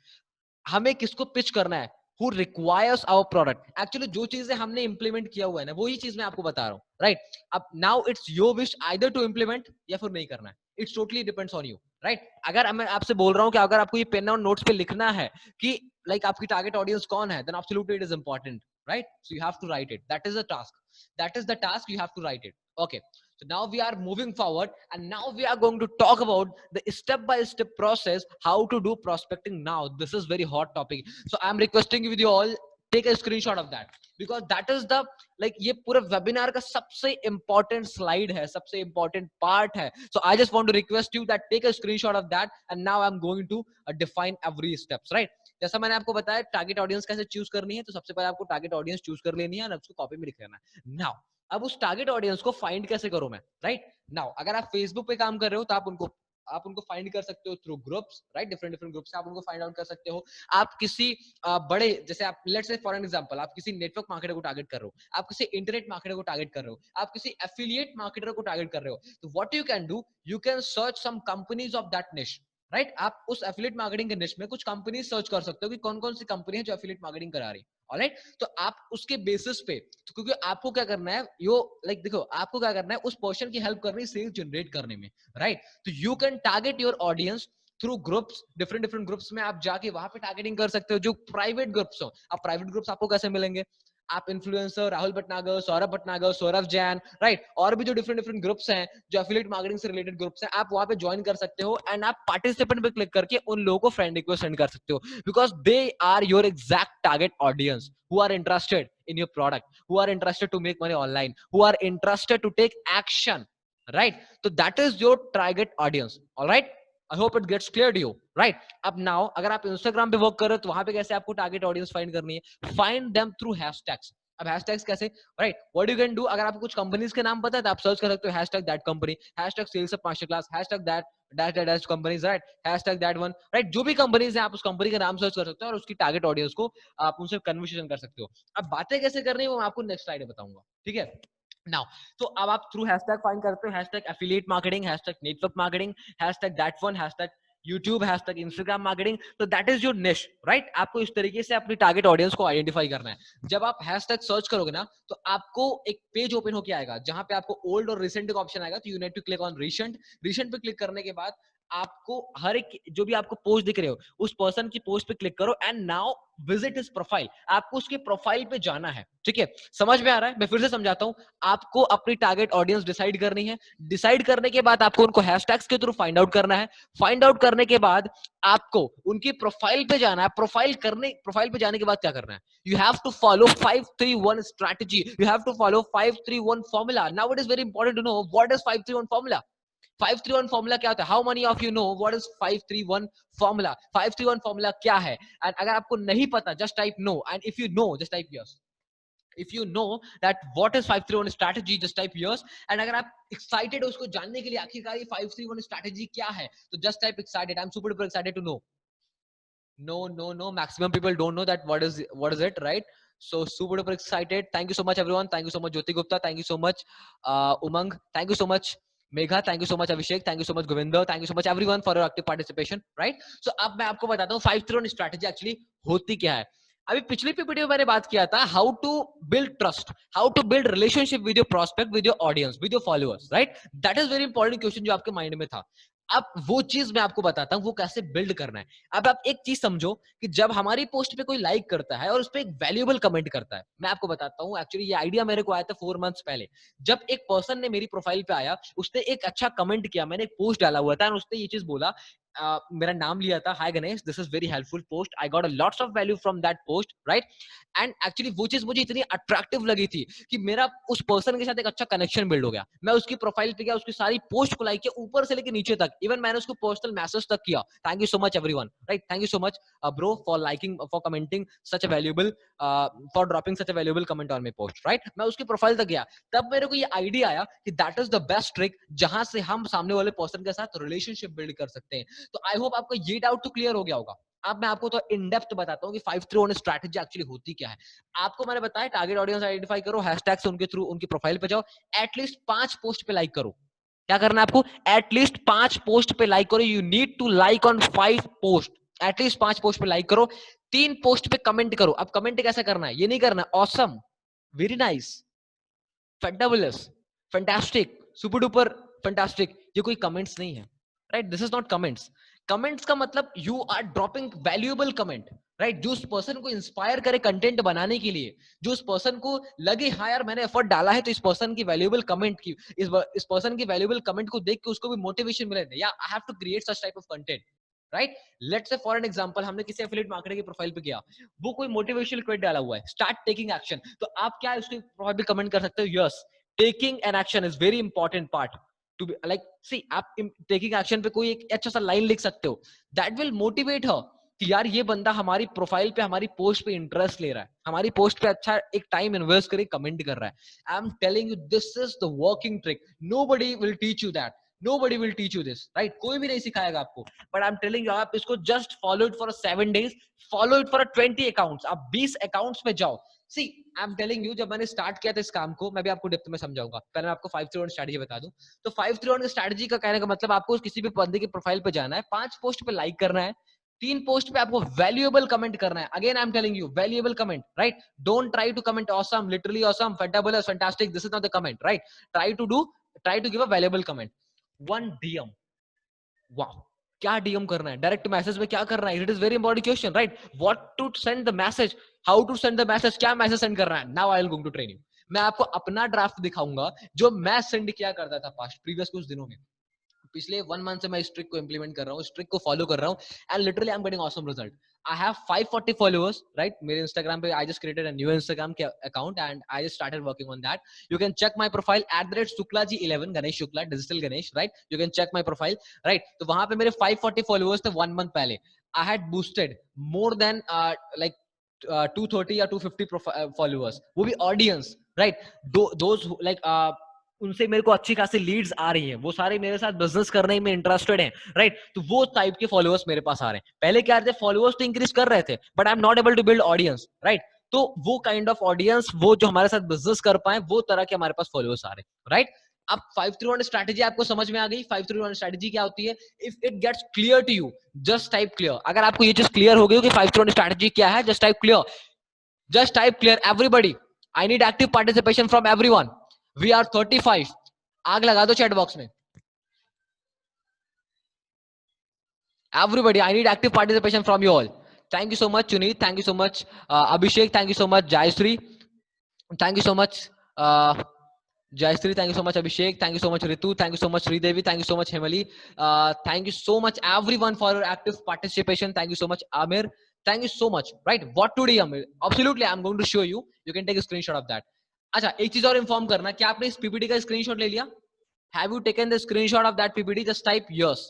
हमें किसको पिच करना है, who requires our product. Actually जो चीजें हमने इंप्लीमेंट किया हुआ है ना, वही चीज मैं आपको बता रहा हूँ, राइट? अब now it's your wish either to implement या फिर नहीं करना है. It's totally depends on you, right? अगर मैं आपसे बोल रहा हूँ कि अगर आपको ये पेन और नोट्स पे लिखना है कि लाइक आपकी टारगेट ऑडियंस कौन है, then absolutely it is important, right? So you have to write it. That is the task. That is the task. You have to write it. Okay. So now we are moving forward, and now we are going to talk about the step-by-step process how to do prospecting. Now this is very hot topic. So I'm requesting with you all, take a screenshot of that, because that is the like ये पूरे वेबिनार का सबसे इंपॉर्टेंट स्लाइड है, सबसे इंपॉर्टेंट पार्ट है. So I just want to request you that take a screenshot of that and now I am going to define every steps, right. जैसा मैंने आपको बताया टारगेट ऑडियंस कैसे चूज करनी है, तो सबसे पहले आपको टारगेट ऑडियंस चूज कर लेनी है और उसको कॉपी में लिख लेना है. नाउ अब उस टारगेट ऑडियंस को फाइंड कैसे करूं मैं, राइट. नाउ अगर आप फेसबुक पे काम कर रहे हो तो आप उनको फाइंड कर सकते हो through groups, right. Different different groups से आप उनको फाइंड आउट कर सकते हो. आप किसी बड़े, जैसे आप let's say for an example आप किसी नेटवर्क मार्केटर को टारगेट कर रहे हो, आप किसी इंटरनेट मार्केटर को टारगेट कर रहे हो, आप किसी एफिलिएट मार्केटर को टारगेट कर रहे हो, तो what you can do, you can search some companies of that niche, right. आप उस एफिलिएट मार्केटिंग के निश में कुछ कंपनी सर्च कर सकते हो कि कौन कौन सी कंपनी है जो एफिलिएट मार्केटिंग करा रही है. ऑलराइट, तो आप उसके बेसिस पे, तो क्योंकि आपको क्या करना है, यो लाइक देखो आपको क्या करना है, उस पर्सन की हेल्प करनी है सेल्स जनरेट करने में, राइट. तो you can target your audience through groups, different different groups में आप जाके वहां पे टारगेटिंग कर सकते हो, जो प्राइवेट ग्रुप्स हो. अब प्राइवेट ग्रुप्स आपको कैसे मिलेंगे, आप इन्फ्लुएंसर राहुल भटनागर, सौरभ भटनागर, सौरभ जैन, राइट, और भी जो डिफरेंट डिफरेंट ग्रुप्स हैं जो एफिलिएट मार्केटिंग से रिलेटेड ग्रुप्स हैं, आप वहां पे ज्वाइन कर सकते हो एंड आप पार्टिसिपेंट पे क्लिक करके उन लोगों को फ्रेंड रिक्वेस्ट सेंड कर सकते हो, because they are your exact target audience who are interested in your product, who are interested to make money online, who are interested to take action, right. So that is your target audience. All right, I hope it gets clear to you, right. अब now अगर आप Instagram पे वर्क कर रहे हो तो वहां पे कैसे आपको टारगेट ऑडियंस फाइंड करनी है, फाइंड देम थ्रू हैशटैग्स. अब हैशटैग्स कैसे, right, what you can do, अगर आपको कुछ कंपनीज के नाम पता है तो आप सर्च कर सकते हो hashtag that company, hashtag sales up master class, hashtag that dash dash dash companies, right, hashtag that one, right. जो भी कंपनीज है आप उस कंपनी का नाम सर्च कर सकते हो और उसकी टारगेट ऑडियंस को आप उनसे कन्वर्सेशन कर सकते हो. अब बातें कैसे करनी है वो मैं आपको नेक्स्ट स्लाइड में बताऊंगा, ठीक है. नाउ तो अब आप थ्रू हैशटैग फाइंड करते हो, hashtag affiliate marketing, hashtag network marketing, hashtag that one, hashtag YouTube, hashtag Instagram marketing. तो दैट इज योर निश, राइट. आपको इस तरीके से अपनी टारगेट ऑडियंस को आइडेंटिफाई करना है. जब आप हैशटैग सर्च करोगे ना तो आपको एक पेज ओपन होकर आएगा जहां पे आपको ओल्ड और रिसेंट का ऑप्शन आएगा. तो you need to click on recent. Recent पे क्लिक करने के बाद आपको हर एक जो भी आपको पोस्ट दिख रहे हो उस पर्सन की पोस्ट पे क्लिक करो and now visit his profile. आपको उसके प्रोफाइल पे जाना है, ठीक है. समझ में आ रहा है, मैं फिर से समझाता हूं. आपको अपनी टारगेट ऑडियंस डिसाइड करनी है. डिसाइड करने के बाद आपको उनको हैशटैग्स के थ्रू फाइंड आउट करना है. फाइंड आउट करने के बाद आपको उनकी प्रोफाइल पे जाना है. प्रोफाइल पे जाने के बाद क्या करना है, you have to follow 531 strategy, you have to follow 531 formula. Now it is very important to know what is 531 formula. 531 formula क्या होता है, how many of you know what is 531 formula. 531 formula क्या है, एंड अगर आपको नहीं पता just type no, and if you know just type yes. If you know that what is 531 strategy, just type yes. And अगर आप excited हो उसको जानने के लिए आखिरकार ये 531 strategy क्या है, तो just type excited. I'm super duper excited to know. No. Maximum people don't know that what is it, right? So super duper excited. Thank you so much everyone. Thank you so much Jyoti Gupta. Thank you so much Umang. Thank you so much Megha. Thank you so much Abhishek. Thank you so much Govinder. Thank you so much everyone for your active participation. Right? So अब मैं आपको बताता हूँ 531 strategy actually होती क्या है. अभी पिछली पीपीटी में मैंने बात किया था how to build trust, how to build relationship with your prospect, with your audience, with your followers, right. That is very important question जो आपके माइंड में था. अब वो चीज मैं आपको बताता हूं वो कैसे बिल्ड करना है. अब आप एक चीज समझो कि जब हमारी पोस्ट पे कोई लाइक करता है और उस पे एक वैल्यूएबल कमेंट करता है, मैं आपको बताता हूं एक्चुअली ये आइडिया मेरे को आया था 4 मंथ्स पहले. जब एक पर्सन ने मेरी प्रोफाइल पे आया, उसने एक अच्छा कमेंट किया, मैंने एक पोस्ट डाला हुआ था और उसने ये चीज बोला, मेरा नाम लिया था, hi Ganesh, this is very helpful post, I got a lots of value from that post, right. And actually वो चीज मुझे इतनी अट्रैक्टिव लगी थी कि मेरा उस पर्सन के साथ एक अच्छा कनेक्शन बिल्ड हो गया. मैं उसकी प्रोफाइल पे गया, उसकी सारी पोस्ट को लाइक किया ऊपर से लेकर नीचे तक, इवन मैंने उसको पर्सनल मैसेज तक किया. Thank you so much everyone, right. Thank you so much bro for liking, for commenting such a valuable, for dropping such a valuable comment on my post, right. मैं उसकी प्रोफाइल तक गया, तब मेरे को ये आइडिया आया कि that is the best trick जहां से हम सामने वाले पर्सन के साथ रिलेशनशिप बिल्ड कर सकते हैं. तो आई होप आपको ये डाउट तो क्लियर हो गया होगा. अब मैं आपको तो इन डेप्थ बताता हूं कि 531 स्ट्रैटेजी एक्चुअली होती क्या है. आपको मैंने बताया टारगेट ऑडियंस आइडेंटिफाई करो, हैशटैग से उनके थ्रू उनकी प्रोफाइल पे जाओ, एटलीस्ट 5 पोस्ट पे लाइक करो. क्या करना है आपको, एटलीस्ट 5 पोस्ट पे लाइक करो. You need to like on 5 post, at least 5 post पे लाइक करो. 3 पोस्ट पे कमेंट करो. अब कमेंट कैसे करना है, ये नहीं करना awesome, very nice, fantabulous, fantastic, super duper fantastic, ये कोई कमेंट्स नहीं है, right. This is not comments. Comments का मतलब you are dropping valuable comment, right, जो उस पर्सन को इंस्पायर करे कंटेंट बनाने के लिए, जो उस पर्सन को लगे हाँ यार मैंने एफर्ट डाला है तो इस पर्सन की वैल्यूएबल कमेंट की, इस पर्सन की वैल्यूएबल कमेंट को देख के उसको भी मोटिवेशन मिले, या I have to create such type of content, right? Let's say for an example हमने किसी एफिलिएट मार्केटर की प्रोफाइल पे किया, वो कोई मोटिवेशनल क्विट डाला हुआ है, स्टार्ट टेकिंग एक्शन, तो आप क्या उसके प्रोफाइल पे कमेंट कर सकते हो, yes taking an action is very important part to be like, see आप टेकिंग एक्शन पे कोई एक अच्छा सा लाइन लिख सकते हो, दैट विल मोटिवेट हर कि यार ये बंदा हमारी प्रोफाइल पे हमारी पोस्ट पे इंटरेस्ट ले रहा है, हमारी पोस्ट पे अच्छा एक टाइम इन्वेस्ट करके कमेंट कर रहा है. आई am telling you this is the working trick, nobody will teach you that, nobody will teach you this, right? कोई भी नहीं सिखाएगा आपको, but I'm telling you आप इसको just follow it for 7 days, follow it for 20 accounts, आप 20 accounts पे जाओ. See, I'm telling you, जब मैंने स्टार्ट किया था इस काम को, मैं भी आपको डेप्थ में समझाऊंगा, पहले मैं आपको 531 स्ट्रेटजी बता दूं. तो 531 स्ट्रेटजी का कहने का मतलब आपको किसी भी बंदे की प्रोफाइल पे जाना है, 5 पोस्ट पे लाइक करना है, 3 पोस्ट पे आपको वैल्यूएबल कमेंट करना है. Again I am telling you, valuable comment, right? Don't try to comment awesome, literally awesome, fantabulous, fantastic, this is not the comment, right? Try to give a valuable comment. One DM, वाह, क्या डीएम करना है, डायरेक्ट मैसेज में क्या करना है, it is very important question, right? What to send the message, how to send the message, क्या मैसेज सेंड करना है. Now I will going to train you. मैं आपको अपना ड्राफ्ट दिखाऊंगा जो मैं सेंड किया करता था पास्ट प्रीवियस कुछ दिनों में. पिछले 1 मंथ से मैं इस ट्रिक को इंप्लीमेंट कर रहा हूँ, इस ट्रिक को फॉलो कर रहा हूँ, and literally I am getting awesome result. I have 540 followers, right? मेरे Instagram पे I just created a new Instagram account and I just started working on that. You can check my profile @suklaji11, Ganesh Shukla, Digital Ganesh, right? You can check my profile, right? तो वहां पे मेरे 540 followers थे 1 month पहले. I had boosted more than like 230 या 250 followers, वो भी audience, right? Those who, like उनसे मेरे को अच्छी खासी लीड्स आ रही हैं, वो सारे मेरे साथ बिजनेस करने में इंटरेस्टेड हैं, राइट? तो वो टाइप के फॉलोअर्स मेरे पास आ रहे हैं. पहले क्या थे, फॉलोअर्स तो इंक्रीज कर रहे थे, but I am not able to build audience, right? तो वो काइंड ऑफ ऑडियंस, वो जो हमारे साथ बिजनेस कर पाए, वो तरह के हमारे पास फॉलोअर्स आ रहे हैं, राइट? अब 531 स्ट्रेटजी आपको समझ में आ गई. 531 स्ट्रेटजी क्या होती है? If it gets clear to you, just type clear. अगर आपको ये चीज क्लियर हो गई कि 531 स्ट्रेटजी क्या है, just type clear, just type clear. Everybody, I need active participation from everyone. We are 35. आग लगा दो चैट बॉक्स में. Everybody, I need active participation from you all. Thank you so much, Chuneet. Thank you so much, Abhishek. Thank you so much, Jayashree. Thank you so much, Jayashree. Thank you so much, Abhishek. Thank you so much, Ritu. Thank you so much, Sridevi. Thank you so much, Hemali. Thank you so much, everyone, for your active participation. Thank you so much, Amir. Thank you so much. Right? What today, Amir? Absolutely, I'm going to show you. You can take a screenshot of that. अच्छा, एक चीज और इन्फॉर्म करना, क्या आपने इस पीपीटी का स्क्रीनशॉट ले लिया? Have you taken the screenshot of that PPT? Just type yes.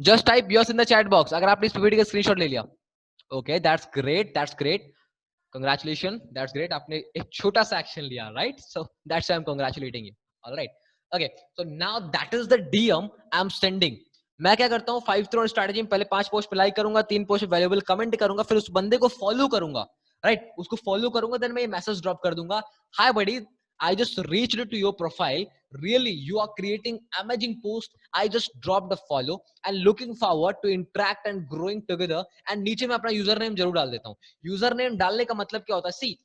Just type yes in the chat box अगर आपने इस पीपीटी का स्क्रीनशॉट ले लिया. Okay, that's great. That's great. Congratulations. That's great. आपने एक छोटा सा एक्शन लिया, right? So that's why I'm congratulating you. All right. Okay. So now that is the DM I'm sending. मैं क्या करता हूँ, 531 स्ट्रेटजी में पहले 5 पोस्ट पे लाइक करूंगा, 3 पोस्ट पे वैल्यूएबल कमेंट करूंगा, फिर उस बंदे को फॉलो करूंगा, राइट? उसको फॉलो करूंगा, देन मैं ये मैसेज ड्रॉप कर दूंगा, हाय बडी, I just reached to your profile. Really, you are creating amazing post. I just dropped a follow and looking forward to interact and growing together. And नीचे मैं अपना यूजर नेम जरूर डाल देता हूँ. यूजर नेम डालने का मतलब क्या होता है? सी,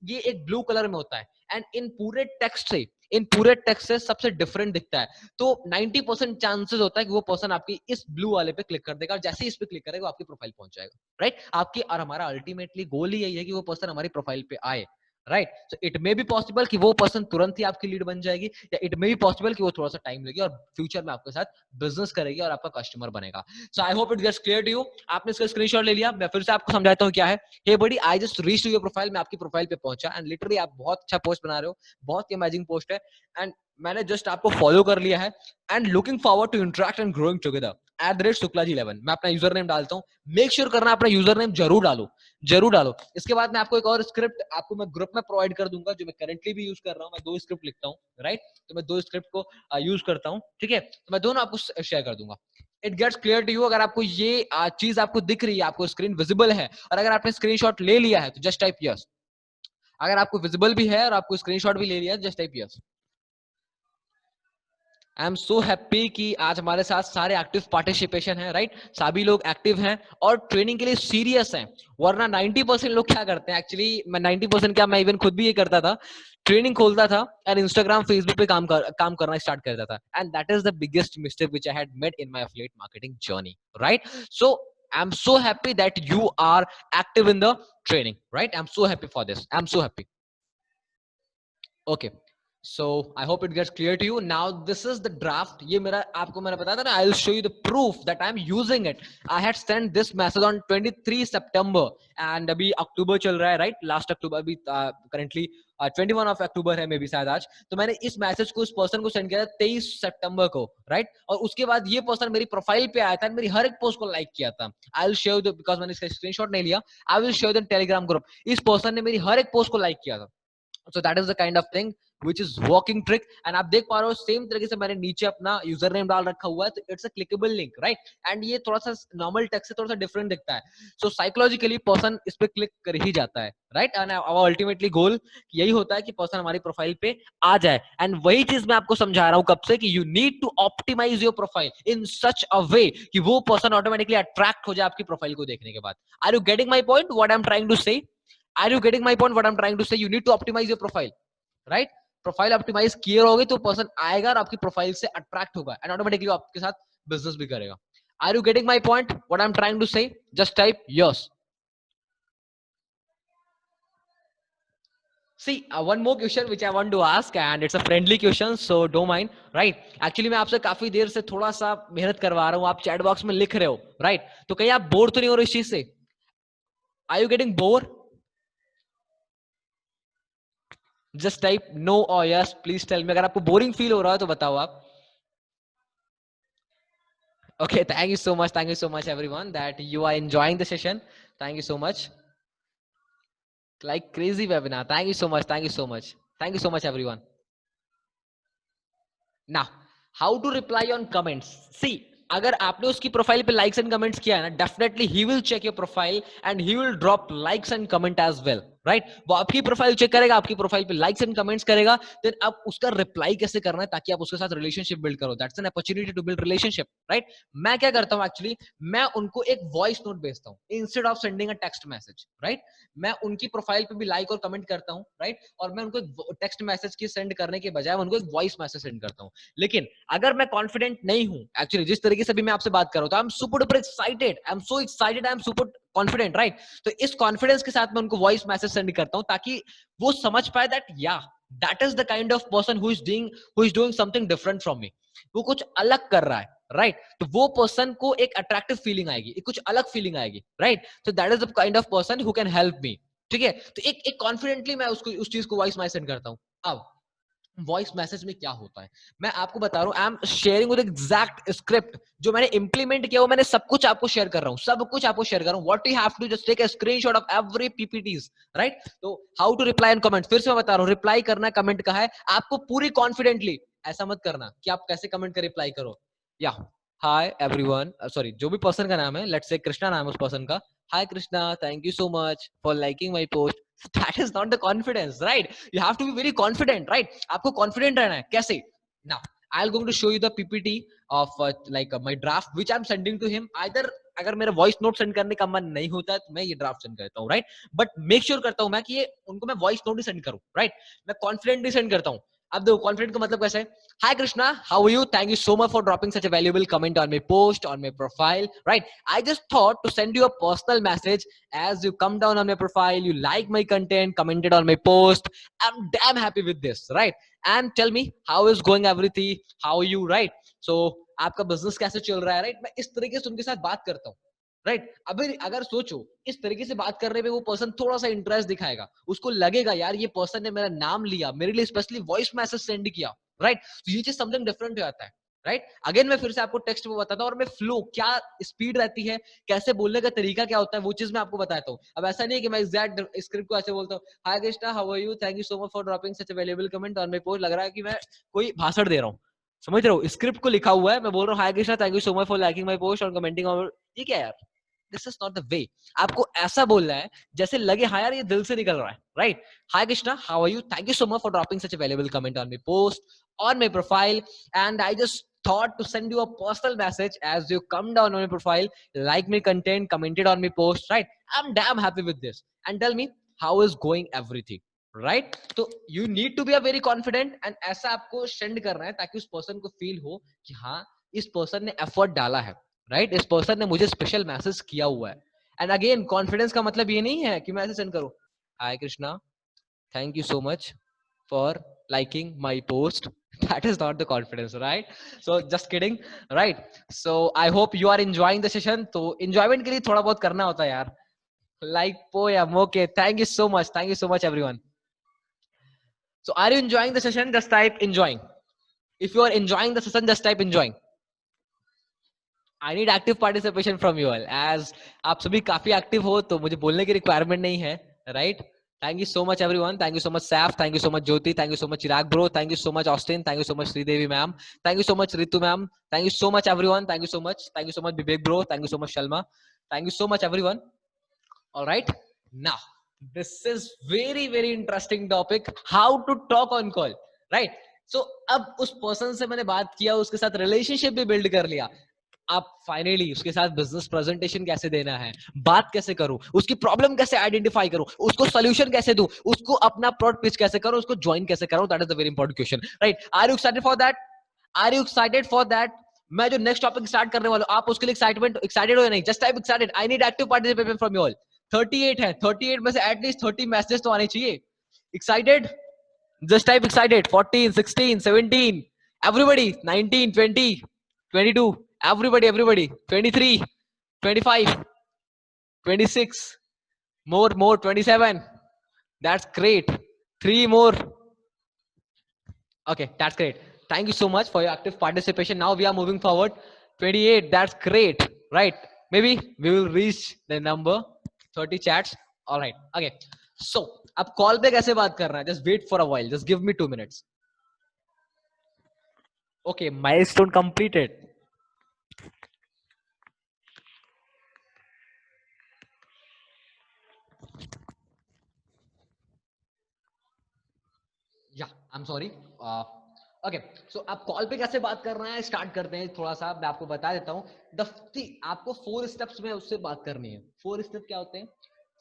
ये एक ब्लू कलर में होता है, एंड इन पूरे टेक्स्ट से सबसे डिफरेंट दिखता है. तो 90% चांसेस होता है कि वो पर्सन आपकी इस ब्लू वाले पे क्लिक कर देगा, और जैसे ही इस पे क्लिक करेगा वो आपकी प्रोफाइल पहुंच जाएगा, राइट? आपकी और हमारा अल्टीमेटली गोल ही यही है कि वो पर्सन हमारी प्रोफाइल पे आए, right? So it may be possible कि वो पर्सन तुरंत ही आपकी लीड बन जाएगी, या इट मे बी पॉसिबल कि वो थोड़ा सा टाइम लेगी और फ्यूचर में आपके साथ बिजनेस करेगी और आपका कस्टमर बनेगा. So I hope it gets clear to you. आपने इसका स्क्रीनशॉट ले लिया, मैं फिर से आपको समझाता हूँ क्या है. Hey buddy, I just reach to your profile, मैं आपकी प्रोफाइल पे पहुंचा, एंड लिटरली आप बहुत अच्छा पोस्ट बना रहे हो, बहुत ही अमेजिंग पोस्ट है, एंड मैंने जस्ट आपको फॉलो कर लिया है, and looking forward to interact and growing together @suklaji11. मैं अपना यूजर नेम डालता हूँ. मेक श्योर करना अपना यूजर नेम जरूर डालो, जरूर डालो. इसके बाद मैं आपको एक और स्क्रिप्ट आपको मैं ग्रुप में प्रोवाइड कर दूंगा, जो मैं करंटली भी यूज कर रहा हूँ. मैं 2 स्क्रिप्ट लिखता हूँ, राइट? तो मैं 2 स्क्रिप्ट को यूज करता हूँ, ठीक है? तो मैं दोनों आपको शेयर कर दूंगा. It gets clear to you. अगर आपको ये चीज आपको दिख रही है, आपको स्क्रीन विजिबल है, और अगर आपने स्क्रीनशॉट ले लिया है, तो जस्ट टाइप यस. अगर आपको विजिबल भी है और आपको स्क्रीनशॉट भी ले लिया है, just type yes. I am so happy कि आज हमारे साथ सारे एक्टिव पार्टिसिपेशन है, राइट? सभी लोग एक्टिव हैं और ट्रेनिंग के लिए सीरियस हैं. वरना 90% लोग क्या करते हैं, एक्चुअली मैं 90% क्या, मैं इवन खुद भी ये करता था, ट्रेनिंग खोलता था और इंस्टाग्राम फेसबुक पे काम करना स्टार्ट कर देता था. And that is the biggest mistake which I had made in my affiliate marketing journey, right? So I am so happy that you are active in the training, right? I am so happy for this. I am so happy. Okay, So I hope it gets clear to you. Now this is the draft. ये मेरा आपको मैंने बताया था ना, I'll show you the proof that I'm using it. I had sent this message on 23 September and अभी अक्टूबर चल रहा है, right? Last अक्टूबर, अभी currently 21 ऑफ अक्टूबर है, मे बी शायद आज. तो मैंने इस मैसेज को उस पर्सन को सेंड किया 23 सितंबर को, राइट? और उसके बाद ये पर्सन मेरी प्रोफाइल पे आया था, मेरी हर एक पोस्ट को लाइक किया था. I will show you, because मैंने इसका स्क्रीनशॉट नहीं लिया, I will show you the Telegram group. इस पर्सन ने मेरी हर एक पोस्ट को लाइक किया था. So that is the kind of thing which is working trick. And आप देख पा रहे हो सेम तरीके से मैंने नीचे अपना यूजर नेम डाल रखा हुआ है, तो it's a clickable link, right? And ये थोड़ा सा नॉर्मल टेक्स्ट से थोड़ा सा डिफरेंट दिखता है. सो साइकोलॉजिकली पर्सन इस पे क्लिक कर ही जाता है, राइट? एंड आवर अल्टीमेटली गोल यही होता है कि पर्सन हमारी प्रोफाइल पे आ जाए. एंड वही चीज मैं आपको समझा रहा हूं कब से, कि you need to optimise your profile in such a way कि वो पर्सन ऑटोमेटिकली अट्रैक्ट हो जाए आपकी प्रोफाइल को देखने के बाद. Are you getting my point what I am trying to say? Are you getting my point? What I'm trying to say, you need to optimize your profile, right? Profile optimize किए रहोगे तो पर्सन आएगा और आपकी प्रोफाइल से अट्रैक्ट होगा एंड ऑटोमेटिकली आपके साथ बिजनेस भी करेगा. Are you getting my point what I am trying to say? Just type yes. See, one more question which I want to ask, and it's a friendly question, so don't mind, right? Actually, मैं आपसे काफी देर से थोड़ा सा मेहनत करवा रहा हूँ, आप चैट बॉक्स में लिख रहे हो, right? तो कहीं आप बोर तो नहीं हो रहे इस चीज से? Are you getting bored? Just type no or yes. Please tell me. अगर आपको बोरिंग फील हो रहा है तो बताओ आप. Okay, thank you so much. Thank you so much, everyone, that you are enjoying the session. Thank you so much. Like crazy webinar. Thank you so much. Thank you so much. Thank you so much, everyone. Now, how to reply on comments? See, अगर आपने उसकी प्रोफाइल पे लाइक्स एंड कमेंट्स किया है ना, definitely he will check your profile and he will drop likes and comment as well, right? वो आपकी प्रोफाइल चेक करेगा, आपकी प्रोफाइल पे लाइक्स एंड कमेंट्स करेगा, देन आप उसका रिप्लाई कैसे करना है ताकि आप उसके साथ रिलेशनशिप बिल्ड करो. That's an opportunity to build relationship, right? मैं क्या करता हूँ एक्चुअली, मैं उनको एक वॉइस नोट भेजता हूँ instead of sending a text message, right? मैं उनकी प्रोफाइल पे भी लाइक और कमेंट करता हूँ, राइट? और मैं उनको टेक्स्ट मैसेज की सेंड करने के बजाय उनको एक वॉइस मैसेज सेंड करता हूँ. लेकिन अगर मैं कॉन्फिडेंट नहीं हूं, एक्चुअली जिस तरीके से भी मैं आपसे बात कर रहा हूं, तो I am super duper excited, I am so excited, I am super confident, right? तो इस कॉन्फिडेंस के साथ मैं उनको वॉइस मैसेज सेंड करता हूं ताकि वो समझ पाए दैट या that is the kind of person who is doing something different from me. वो कुछ अलग कर रहा है, राइट? तो वो पर्सन को एक अट्रैक्टिव फीलिंग आएगी, एक कुछ अलग फीलिंग आएगी, राइट? तो that is the kind of person who can help me. ठीक है, तो एक कॉन्फिडेंटली मैं उसको उस चीज को वॉइस मैसेज सेंड करता हूं. अब वॉइस मैसेज में क्या होता है मैं आपको बता रहा हूं. I am sharing with exact script जो मैंने इंप्लीमेंट किया, वो मैंने सब कुछ आपको शेयर कर रहा हूं, सब कुछ आपको शेयर कर रहा हूं. What you have to just take a screenshot of every PPTs, right? तो how to reply and comment, फिर से मैं बता रहा हूं, रिप्लाई करना कमेंट का है आपको पूरी कॉन्फिडेंटली. ऐसा मत करना कि आप कैसे कमेंट कर रिप्लाई करो. या हाय एवरीवन, सॉरी जो भी पर्सन का नाम है, लेट्स से कृष्णा नाम है उस पर्सन का. Hi Krishna, thank you so much for liking my post. That is not the confidence, right? You have to be very confident, right? आपको confident रहना है. कैसे? Now, I'll going to show you the PPT of my draft which I'm sending to him. Either अगर मेरा वॉइस नोट सेंड करने का मन नहीं होता है तो मैं ये ड्राफ्ट सेंड करता हूँ, राइट? बट मेक श्योर करता हूँ मैं कि ये उनको मैं वॉइस नोट ही सेंड करूँ, राइट? मैं कॉन्फिडेंटली सेंड करता हूँ. अब देखो कॉन्फिडेंट का मतलब कैसे है. Hi Krishna, how are you? Thank you so much for dropping such a valuable comment on my post, on my profile. Right? I just thought to send you a personal message as you come down on my profile, you like my content, commented on my post. I'm damn happy with this, right? And tell me how is going everything? How are you, right? So आपका बिजनेस कैसे चल रहा है, राइट? मैं इस तरीके से उनके साथ बात करता हूँ, राइट? अभी अगर सोचो इस तरीके से बात करने पे वो पर्सन थोड़ा सा इंटरेस्ट दिखाएगा, उसको लगेगा यार ये पर्सन ने मेरा नाम लिया, मेरे लिए स्पेशली वॉइस मैसेज सेंड किया, राइट? तो ये चीज समथिंग डिफरेंट हो जाता है, राइट? अगेन मैं फिर से आपको टेक्स्ट में बताता हूँ और मैं फ्लो क्या स्पीड रहती है, कैसे बोलने का तरीका क्या होता है, वो चीज मैं आपको बताता हूँ. अब ऐसा नहीं है कि मैं एग्जैक्ट स्क्रिप्ट को ऐसे बोलता हूँ, hi Krishna, how are you, thank you so much for dropping such a valuable comment on my post. लग रहा है कि मैं कोई भाषण दे रहा हूँ, समझ रहे हो? स्क्रिप्ट को लिखा हुआ है, मैं बोल रहा हूँ hi Krishna, thank you so much for liking my post और कमेंटिंग ऑन. ये क्या यार, this is not the way. आपको ऐसा बोलना है जैसे लगे हाँ यार ये दिल से निकल रहा है, right? Hi Krishna, how are you, thank you so much for dropping such a valuable comment on my post, on my profile, and I just thought to send you a personal message as you come down on my profile, like my content, commented on my post, right? I'm damn happy with this. And tell me how is going everything, right? तो you need to be a very confident and ऐसा आपको send करना है ताकि उस person को feel हो कि हाँ इस person ने effort डाला है, right? इस person ने मुझे special message किया हुआ है. And again confidence का मतलब ये नहीं है कि मैं ऐसे send करूँ, Hi Krishna, thank you so much for liking my post. That is not the confidence, right? So just kidding, right? So I hope you are enjoying the session. तो enjoyment के लिए थोड़ा बहुत करना होता है यार. Like poem, okay. Thank you so much. Thank you so much, everyone. So are you enjoying the session? Just type enjoying. If you are enjoying the session, just type enjoying. I need active participation from you all. As आप सभी काफी active हो, तो मुझे बोलने की requirement नहीं है, right? Thank you so much, everyone. Thank you so much, Saf. Thank you so much, Jyoti. Thank you so much, Chirag bro. Thank you so much, Austin. Thank you so much, Sridevi ma'am. Thank you so much, Ritu ma'am. Thank you so much, everyone. Thank you so much. Thank you so much, Vivek bro. Thank you so much, Shalma. Thank you so much, everyone. All right. Now, this is very, very interesting topic. How to talk on call, right? So, अब उस person से मैंने बात किया, उसके साथ relationship भी build कर लिया. आप फाइनली उसके साथ बिजनेस प्रेजेंटेशन कैसे देना है, बात कैसे करूं, उसकी प्रॉब्लम कैसे आइडेंटिफाई करूं, उसको सॉल्यूशन कैसे दूं, उसको अपना प्रोडक्ट पिच कैसे करूं, उसको ज्वाइन कैसे करूं. That is the very important question, right? Are you excited for that? Are you excited for that? मैं जो नेक्स्ट टॉपिक स्टार्ट करने वाला हूं, आप उसके लिए एक्साइटेड हो या नहीं? Just type excited. I need active participation from you all. 38 है, 38 में से एटलीस्ट 30 मैसेजेस तो आने चाहिए. Excited? Just type excited. 14, 16, 17, everybody. 19, 20, 22, everybody. 23, 25, 26, more, 27. That's great. 3 more. Okay, that's great. Thank you so much for your active participation. Now we are moving forward. 28, that's great, right? Maybe we will reach the number 30 chats. All right, okay. So अब कॉल पे कैसे बात करना है? Just wait for a while. Just give me 2 minutes. Okay, milestone completed. या आई एम सॉरी. ओके, सो आप कॉल पे कैसे बात करना है स्टार्ट करते हैं. थोड़ा सा मैं आपको बता देता हूँ. आपको 4 स्टेप्स में उससे बात करनी है. 4 स्टेप क्या होते हैं?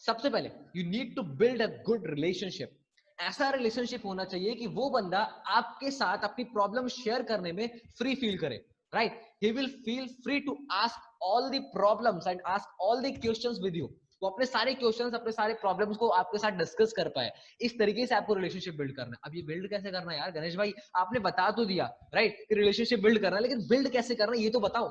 सबसे पहले you need to build a good relationship. ऐसा रिलेशनशिप होना चाहिए कि वो बंदा आपके साथ अपनी प्रॉब्लम शेयर करने में फ्री फील करे, right? He will feel free to ask all the problems and ask all the questions with you. वो अपने सारे क्वेश्चंस, अपने सारे प्रॉब्लम्स को आपके साथ डिस्कस कर पाए. इस तरीके से आपको रिलेशनशिप बिल्ड करना है. अब ये बिल्ड कैसे करना है यार गणेश भाई? आपने बता तो दिया, राइट, कि रिलेशनशिप बिल्ड करना है, लेकिन बिल्ड कैसे करना है ये तो बताओ.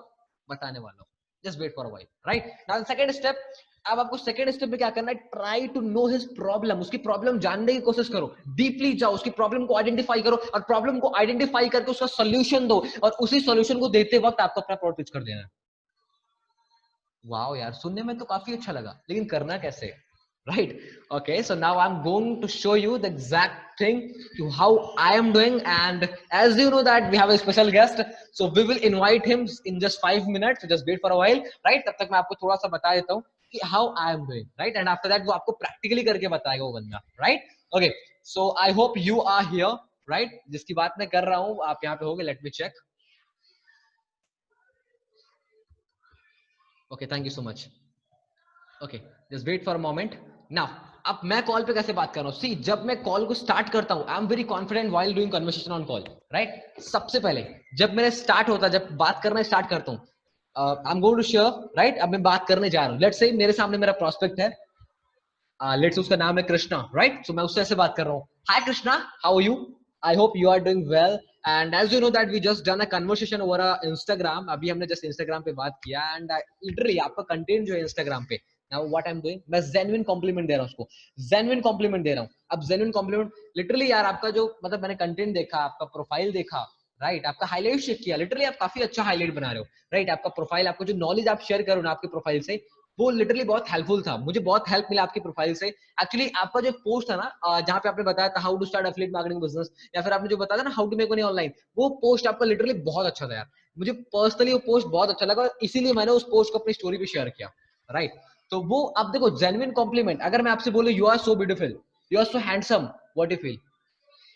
बताने वाला हूं. Just wait for a while, right? Now second step. अब आपको सेकंड स्टेप में क्या करना है? Try to know his problem. उसकी प्रॉब्लम जानने की कोशिश करो. डीपली जाओ, उसकी प्रॉब्लम को आइडेंटिफाई करो और प्रॉब्लम को आइडेंटिफाई करके उसका सोल्यूशन दो. और उसी सोल्यूशन को देते वक्त आपको अपना प्रोडक्ट पिच कर देना है. वाओ यार, सुनने में तो काफी अच्छा लगा, लेकिन करना कैसे? Right? Okay, so now I'm going to show you the exact thing to how I am doing. And as you know that we have a special guest, so we will invite him in just 5 minutes. So just wait for a while, right? तब तक मैं आपको थोड़ा सा बता देता हूँ कि how I am doing, right? And after that वो आपको practically करके बताएगा वो बंदा, right? Okay, so I hope you are here, right? जिसकी बात मैं कर रहा हूँ आप यहाँ पे होगे. Let me check. Okay, thank you so much. Okay, just wait for a moment. Now अब मैं कॉल पे कैसे बात कर रहा हूँ? सी, जब मैं कॉल को स्टार्ट करता हूँ, I am very confident while doing conversation on call, right? सबसे पहले जब मेरे स्टार्ट होता है, जब बात करना स्टार्ट करता हूँ, I am going to share, right? अब मैं बात करने जा रहा हूँ. लेट्स से मेरे सामने मेरा प्रोस्पेक्ट है. लेट्स उसका नाम है कृष्णा, राइट? सो मैं उससे ऐसे बात कर रहा हूँ. Hi Krishna, how are you? I hope you are doing well. And as you know that we just done a conversation over Instagram. अभी हमने जस्ट इंस्टाग्राम पे बात किया. एंड लिटरली आपका कंटेंट जो है इंस्टाग्राम पे, now what I am doing, मैं जेन्युइन कॉम्प्लीमेंट दे रहा हूँ उसको. जेन्युइन कॉम्प्लीमेंट दे रहा हूँ. अब जेन्युइन कॉम्प्लीमेंट लिटरली यार, आपका जो मतलब मैंने कंटेंट देखा, आपका प्रोफाइल देखा, राइट? आपका हाईलाइट चेक किया, लिटरली आप काफी अच्छा हाईलाइट बना रहे हो, राइट? आपका प्रोफाइल, आपको जो नॉलेज आप शेयर करो ना आपके प्रोफाइल से, वो लिटरली बहुत हेल्पफुल था. मुझे बहुत हेल्प मिला आपकी प्रोफाइल से. एक्चुअली आपका जो पोस्ट था ना, जहाँ पे आपने बताया था how to start affiliate marketing business, या फिर आपने जो बताया था ना how to make money online, वो पोस्ट आपका लिटरली बहुत अच्छा था यार. मुझे पर्सनली वो पोस्ट बहुत अच्छा लगा, इसीलिए मैंने उस पोस्ट को अपनी स्टोरी पे शेयर किया, राइट? तो वो अब देखो, जेन्युइन कॉम्प्लीमेंट. अगर मैं आपसे बोलूं you are so beautiful, you are so handsome, what you feel?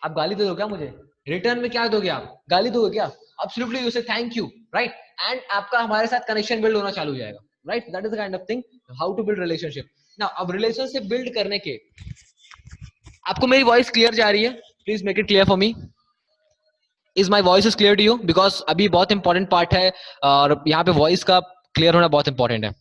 आप गाली दे दो क्या मुझे? रिटर्न में क्या दोगे? आप गाली दोगे क्या? Absolutely you say thank you, right? And आपका हमारे साथ कनेक्शन बिल्ड होना चालू हो जाएगा, right? That is the kind of thing how to build relationship. Now अब रिलेशनशिप बिल्ड करने के, आपको मेरी वॉइस क्लियर जा रही है? Please make it clear for me. Is my voice is clear to you? Because अभी बहुत इंपॉर्टेंट पार्ट है और यहाँ पे वॉइस का क्लियर होना बहुत इंपॉर्टेंट है.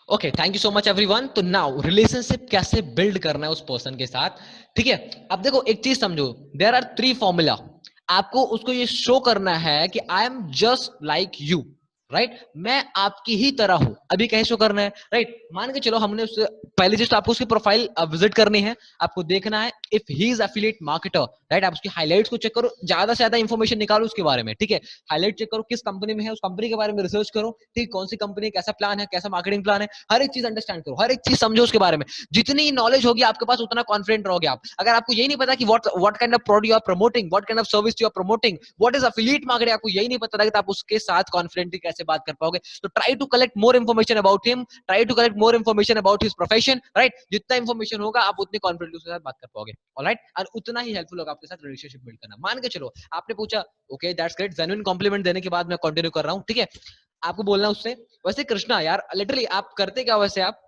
Okay, thank you so much everyone. तो नाउ रिलेशनशिप कैसे बिल्ड करना है उस पर्सन के साथ, ठीक है। अब देखो एक चीज समझो, देयर आर 3 फॉर्मूला। आपको उसको ये शो करना है कि आई am just like you, right, मैं आपकी ही तरह हूं। अभी कैसे शो करना है, राइट, मान के चलो हमने उससे पहली चीज तो आपको उसकी प्रोफाइल विजिट करनी है, आपको देखना है if he is affiliate marketer, right. आप उसकी हाइलाइट्स को चेक करो, ज्यादा से ज्यादा इंफॉर्मेशन निकालो उसके बारे में, ठीक है। हाईलाइट चेक करो, किस कंपनी में है, उस कंपनी के बारे में रिसर्च करो, ठीक, कौन सी कंपनी, कैसा प्लान है, कैसा मार्केटिंग प्लान है, हर एक चीज अंडरस्टैंड करो, हर एक चीज समझो उसके बारे में। जितनी नॉलेज होगी आपके पास उतना कॉन्फिडेंट रहोगे आप। अगर आपको यही नहीं पता कि what kind of product you are promoting, what kind of service you are promoting, what is affiliate marketing, आपको यही नहीं पता कि आप उसके साथ कॉन्फिडेंटली कैसे बात कर पाओगे। तो try to collect more information about him, try to collect more information about his profession, right. जितना इन्फॉर्मेशन होगा आप उतनी कॉन्फिडेंटली उसके साथ बात कर पाओगे, ऑलराइट। और उतना ही हेल्पफुल होगा आपके साथ रिलेशनशिप बिल्ड करना। मान के चलो आपने पूछा, okay that's great, genuine compliment देने के बाद मैं कंटिन्यू कर रहा हूं, ठीक है। आपको बोलना उससे, वैसे कृष्णा यार लिटरली आप करते क्या वैसे आप,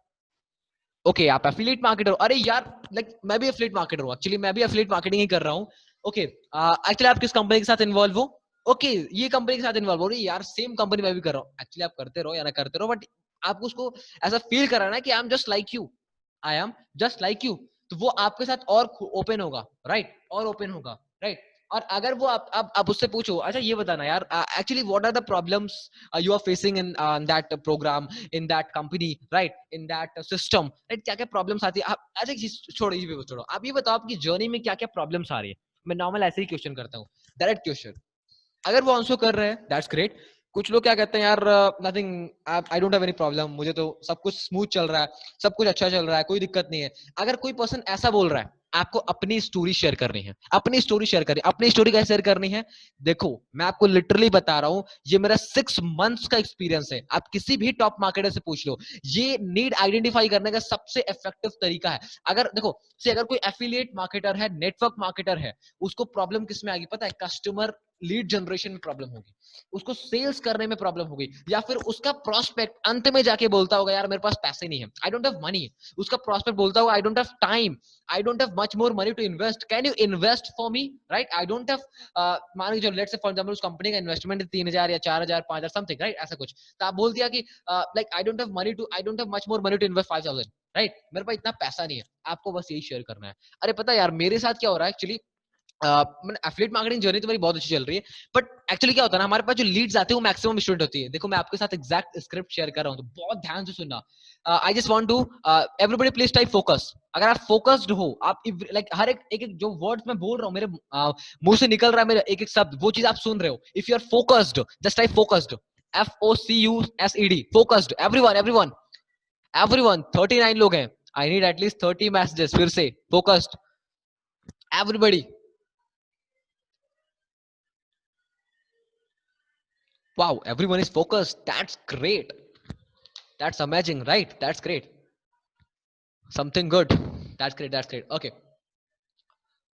ओके आप एफिलिएट मार्केटर, अरे यार लाइक मैं भी एफिलिएट मार्केटर हूँ, एक्चुअली मैं भी एफिलिएट मार्केटिंग ही कर रहा हूँ। ओके एक्चुअली आप किस कंपनी के साथ इन्वॉल्व हो, ओके ये कंपनी के साथ इन्वॉल्व हो रही यार, सेम कंपनी मैं भी कर रहा हूँ। एक्चुअली आप करते रहो या ना करते रहो, बट आपको उसको ऐसा फील कराना है कि आई am just like you, I am just like you. तो वो आपके साथ और ओपन होगा, राइट, और ओपन होगा, राइट। और अगर वो आप उससे पूछो, अच्छा ये बताना यार actually what are the problems you are facing in that program, in that company, right, in that system, right, क्या क्या प्रॉब्लम्स आती है। आप अच्छा छोड़ो, ये भी छोड़ो, आप ये बताओ आपकी जर्नी में क्या क्या प्रॉब्लम्स आ रही है। मैं नॉर्मल ऐसे ही क्वेश्चन करता हूँ, डायरेक्ट क्वेश्चन। अगर वो आंसर कर रहे हैं दैट्स ग्रेट। कुछ लोग क्या कहते हैं यार, nothing, I don't have any problem, मुझे तो सब कुछ स्मूथ चल रहा है, सब कुछ अच्छा चल रहा है, कोई दिक्कत नहीं है। अगर कोई पर्सन ऐसा बोल रहा है, आपको अपनी स्टोरी शेयर करनी है, अपनी स्टोरी शेयर करनी है। अपनी स्टोरी कैसे शेयर करनी है, देखो मैं आपको लिटरली बता रहा हूं, ये मेरा 6 मंथ्स का एक्सपीरियंस है। आप किसी भी टॉप मार्केटर से पूछ लो, ये नीड आइडेंटिफाई करने का सबसे इफेक्टिव तरीका है। अगर देखो से अगर कोई एफिलिएट मार्केटर है, नेटवर्क मार्केटर है, उसको प्रॉब्लम किस में आएगी पता है, कस्टमर लीड जनरेशन में प्रॉब्लम होगी, उसको सेल्स करने में प्रॉब्लम होगी, या फिर उसका प्रोस्पेक्ट अंत में जाके बोलता होगा यार मेरे पास पैसे नहीं है, आई डोंट हैव मनी। उसका प्रोस्पेक्ट बोलता होगा I don't have time, I don't have much more money to invest, can you invest for me, right. I don't have, मान लीजिए लेट्स से फॉर एग्जांपल उस कंपनी का इन्वेस्टमेंट 3,000 या 4,000 5,000 समथिंग, राइट, ऐसा कुछ। तो आप बोल दिया कि like I don't have money to, I don't have much more money to invest 5,000, right, मेरे पास इतना पैसा नहीं है। आपको बस यही शेयर करना है। अरे पता है यार मेरे साथ क्या हो रहा है एक्चुअली, एफिलिएट मार्केटिंग जर्नी तो मेरी बहुत अच्छी चल रही है, बट एक्चुअली क्या होता है ना, हमारे पास जो लीड्स आते हैं वो मैक्सिमम स्टूडेंट होती है। देखो मैं आपके साथ एग्जैक्ट स्क्रिप्ट शेयर कर रहा हूँ, तो बहुत ध्यान से सुनना। I just want to everybody please type focus. अगर आप फोकस्ड हो, आप लाइक हर एक एक जो वर्ड्स मैं बोल रहा हूँ, मेरे मुंह से निकल रहा है, मेरे एक एक शब्द, वो चीज आप सुन रहे हो। If you are focused, just type focused, FOCUSED, focused, everyone everyone everyone. 39 लोग हैं, आई नीड एटलीस्ट 30 मैसेजेस, फिर से focused everybody. Wow, everyone is focused. That's great. That's amazing, right? That's great. Something good. That's great. That's great. Okay.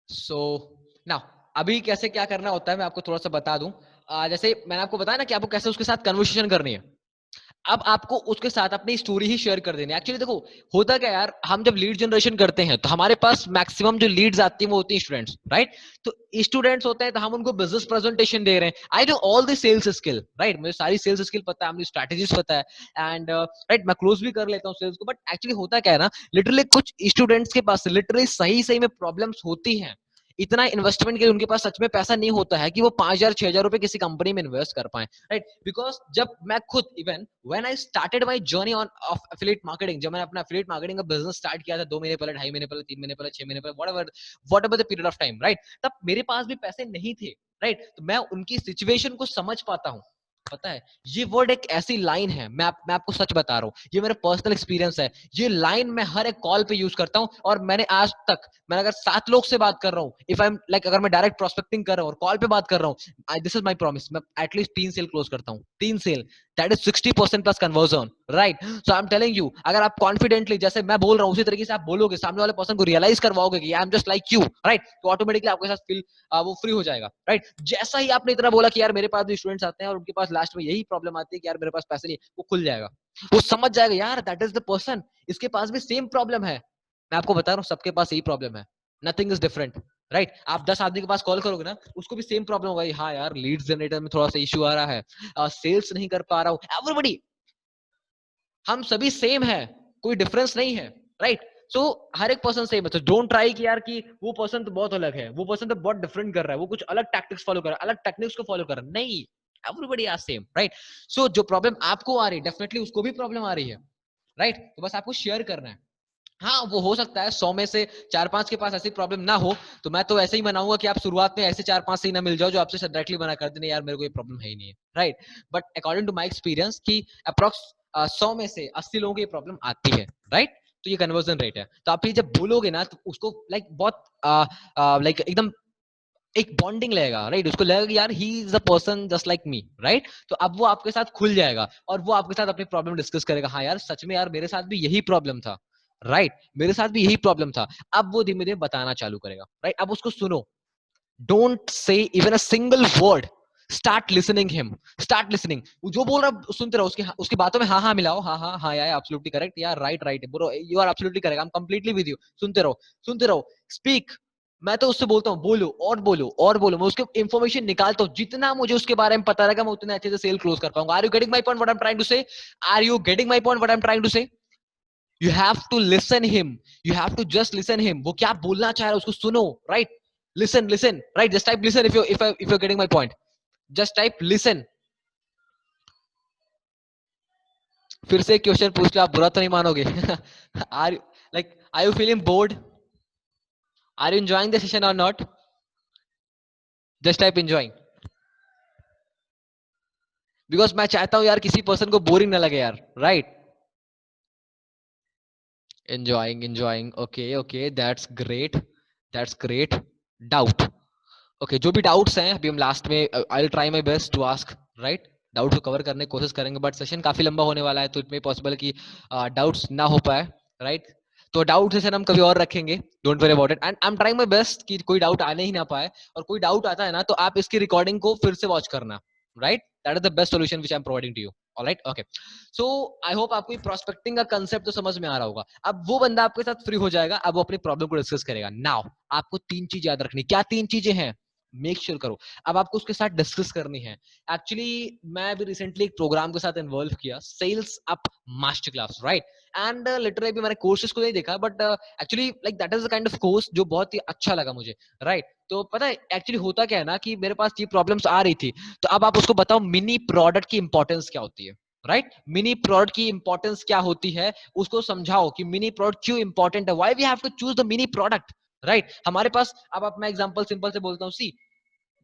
So now अभी कैसे क्या करना होता है मैं आपको थोड़ा सा बता दूं। जैसे मैंने आपको बताया ना कि आपको कैसे उसके साथ कन्वर्सेशन करनी है। अब आपको उसके साथ अपनी स्टोरी ही शेयर कर देनी है। एक्चुअली देखो होता क्या यार, हम जब लीड जनरेशन करते हैं तो हमारे पास मैक्सिमम जो लीड्स आती हैं वो होती हैं स्टूडेंट्स, राइट। तो स्टूडेंट्स होते हैं तो हम उनको बिजनेस प्रेजेंटेशन दे रहे हैं। I know all the sales skill, right, मुझे सारी सेल्स स्किल पता है, मुझे स्ट्रैटेजीज पता है, एंड राइट मैं क्लोज भी कर लेता हूँ सेल्स को। बट एक्चुअली होता क्या है ना, लिटरली कुछ स्टूडेंट्स के पास लिटरली सही सही में प्रॉब्लम्स होती हैं। इतना इन्वेस्टमेंट के लिए उनके पास सच में पैसा नहीं होता है कि वो 5,000 6,000 रुपए किसी कंपनी में इन्वेस्ट कर पाए, राइट। बिकॉज जब मैं खुद even when I started my journey on off affiliate marketing, जब मैंने अपना एफिलिएट मार्केटिंग का बिजनेस स्टार्ट किया था 2 महीने पहले, 2.5 महीने पहले, 3 महीने पहले, 6 महीने पहले, whatever the period of time, right, तब मेरे पास भी पैसे नहीं थे, राइट। तो मैं उनकी सिचुएशन को समझ पाता हूँ। पता है ये वर्ड एक ऐसी लाइन है, मैं आपको सच बता रहा हूँ, ये मेरा पर्सनल एक्सपीरियंस है। ये लाइन मैं हर एक कॉल पे यूज करता हूँ, और मैंने आज तक, मैं अगर 7 लोग से बात कर रहा हूँ, इफ आई एम लाइक, अगर मैं डायरेक्ट प्रोस्पेक्टिंग कर रहा हूँ और कॉल पे बात कर रहा हूँ, दिस इज माय प्रॉमिस, मैं एटलीस्ट 3 सेल क्लोज करता हूँ, 3 sale, that is 60% plus conversion, right. So I am telling you, अगर आप कॉन्फिडेंटली जैसे मैं बोल रहा हूँ उसी तरीके से आप बोलोगे, सामने वाले पर्सन को रियलाइज करवाओगे कि आई am just like you, right, तो ऑटोमेटिकली आपके साथ फील वो फ्री हो जाएगा, राइट। जैसा ही आपने इतना बोला कि यार मेरे पास भी स्टूडेंट्स आते हैं और उनके पास लास्ट में यही प्रॉब्लम आती है कि यार मेरे पास पैसे नहीं, वो खुल जाएगा, वो समझ जाएगा यार दैट इज द पर्सन, इसके पास भी सेम प्रॉब्लम है। मैं आपको बता रहा हूँ सबके पास यही प्रॉब्लम है, नथिंग इज डिफरेंट, राइट। आप 10 आदमी के पास कॉल करोगे ना, उसको भी सेम प्रॉब्लम होगा, हाँ यार लीड्स जनरेटर में थोड़ा सा इश्यू आ रहा है, सेल्स नहीं कर पा रहा हूँ, एवरीबॉडी हम सभी सेम है, कोई डिफरेंस नहीं है, राइट? सो हर एक पर्सन सेम है, तो डोंट ट्राई कि यार कि वो पर्सन तो बहुत अलग है, वो पर्सन तो बहुत डिफरेंट कर रहा है, वो कुछ अलग टैक्टिक्स फॉलो कर रहा है, अलग टेक्निक्स को फॉलो कर रहा है, नहीं, एवरीबॉडी आर सेम, राइट? सो जो प्रॉब्लम आपको आ रही है डेफिनेटली उसको भी प्रॉब्लम आ रही है, राइट? तो बस आपको शेयर करना है। हाँ, वो हो सकता है 100 में से 4-5 के पास ऐसी प्रॉब्लम ना हो, तो मैं तो ऐसे ही मनाऊंगा कि आप शुरुआत में ऐसे 4-5 से ही ना मिल जाओ जो आपसे डायरेक्टली मना कर दें यार मेरे को ये प्रॉब्लम है ही नहीं है, right? But according to my experience कि अप्रॉक्स 100 में से 80 लोगों को ये प्रॉब्लम आती है, राइट? तो ये कन्वर्जन रेट है। तो आप ये जब बोलोगे ना तो उसको लाइक बहुत लाइक एकदम एक बॉन्डिंग लगेगा, राइट? उसको लगेगा कि यार he is a person just like me, right? तो अब वो आपके साथ खुल जाएगा और वो आपके साथ अपनी प्रॉब्लम डिस्कस करेगा, हाँ यार सच में यार मेरे साथ भी यही प्रॉब्लम था, राइट? मेरे साथ भी यही प्रॉब्लम था। अब वो धीमे धीमे बताना चालू करेगा, राइट? अब उसको सुनो, don't say even a single word, start listening him, start listening. जो बोल रहा सुनते रहो, उसकी उसकी बातों में हाँ हाँ मिलाओ, हाँ हाँ हाँ यार एब्सोल्युटली करेक्ट, यार right right bro, you are absolutely correct, I am completely with you. सुनते रहो, स्पीक। मैं तो उससे बोलता हूँ बोलो और बोलो और बोलो, मैं उसके इंफॉर्मेशन निकालता हूँ, जितना मुझे उसके बारे में पता रहेगा मैं उतने अच्छे से सेल क्लोज कर पाऊंगा। Are you getting my point what I am trying to say? Are you getting my point what I am trying to say? You have to listen him, you have to just listen him, वो क्या बोलना चाह रहा है उसको सुनो, right? Listen, right? Just type listen if you're getting my point. Just type listen. फिर से क्वेश्चन पूछ लो, आप बुरा तो नहीं मानोगे? Are you like are you feeling bored? Are you enjoying the session or not? Just type enjoying, because मैं चाहता हूं यार किसी पर्सन को बोरिंग ना लगे यार, right? Enjoying, okay okay, that's great, that's great. Doubt, okay, जो भी डाउट्स हैं अभी हम लास्ट में I will try my best to ask, right? Doubt को कवर करने की कोशिश करेंगे, बट सेशन काफी लंबा होने वाला है तो इट मे पॉसिबल कि डाउट्स ना हो पाए, राइट? तो डाउट सेशन हम कभी और रखेंगे, don't worry about it, and I am trying my best कि कोई डाउट आने ही ना पाए, और कोई डाउट आता है ना तो आप इसकी रिकॉर्डिंग को फिर से वॉच करना, right? That is the best solution which I am providing to you, alright? Okay, so I hope आपको प्रोस्पेक्टिंग का कंसेप्ट तो समझ में आ रहा होगा। अब वो बंदा आपके साथ फ्री हो जाएगा, अब वो अपनी प्रॉब्लम को डिस्कस करेगा। नाउ आपको 3 चीज याद रखनी, क्या 3 चीजें हैं? मेक श्योर करो अब आपको उसके साथ डिस्कस करनी है। एक्चुअली मैं अभी रिसेंटली एक प्रोग्राम के साथ इन्वॉल्व किया, sales up master class, right? And literally अभी मैंने कोर्सेज को नहीं देखा, but actually like that is the kind of course जो बहुत ही अच्छा लगा मुझे, राइट? तो पता है एक्चुअली होता क्या है ना कि मेरे पास ये प्रॉब्लम्स आ रही थी, तो अब आप उसको बताओ मिनी प्रोडक्ट की इंपॉर्टेंस क्या होती है, राइट? मिनी प्रोडक्ट की इंपॉर्टेंस क्या होती है, उसको समझाओ कि मिनी प्रोडक्ट क्यों इंपॉर्टेंट है, why we have to choose the mini product, right? हमारे पास अब मैं एग्जांपल सिंपल से बोलता हूँ, सी,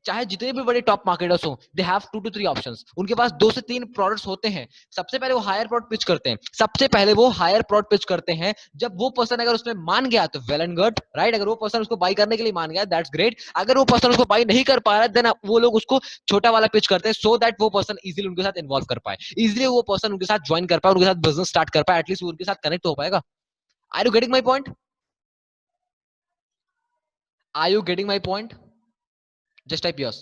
चाहे जितने भी बड़े टॉप मार्केटर्स हो, दे हैव 2 to 3 ऑप्शंस, उनके पास 2 से 3 प्रोडक्ट्स होते हैं। सबसे पहले वो हायर प्रोडक्ट पिच करते हैं, सबसे पहले वो हायर प्रोडक्ट पिच करते हैं। जब वो पर्सन अगर उसमें मान गया तो वेल एंड गुड, राइट? अगर वो पर्सन उसको बाई करने के लिए मान गया, दैट्स ग्रेट। अगर वो पर्सन उसको बाई नहीं कर पा रहा है, देन वो लोग उसको छोटा वाला पिच करते हैं, सो दैट वो पर्सन इजीली उनके साथ इन्वॉल्व कर पाए, इजीली वो पर्सन उनके साथ ज्वाइन कर पाए, उनके साथ बिजनेस स्टार्ट कर पाए, एटलीस्ट उनके साथ कनेक्ट हो पाएगा। Are you getting my point? Are you getting my point? Just type yes.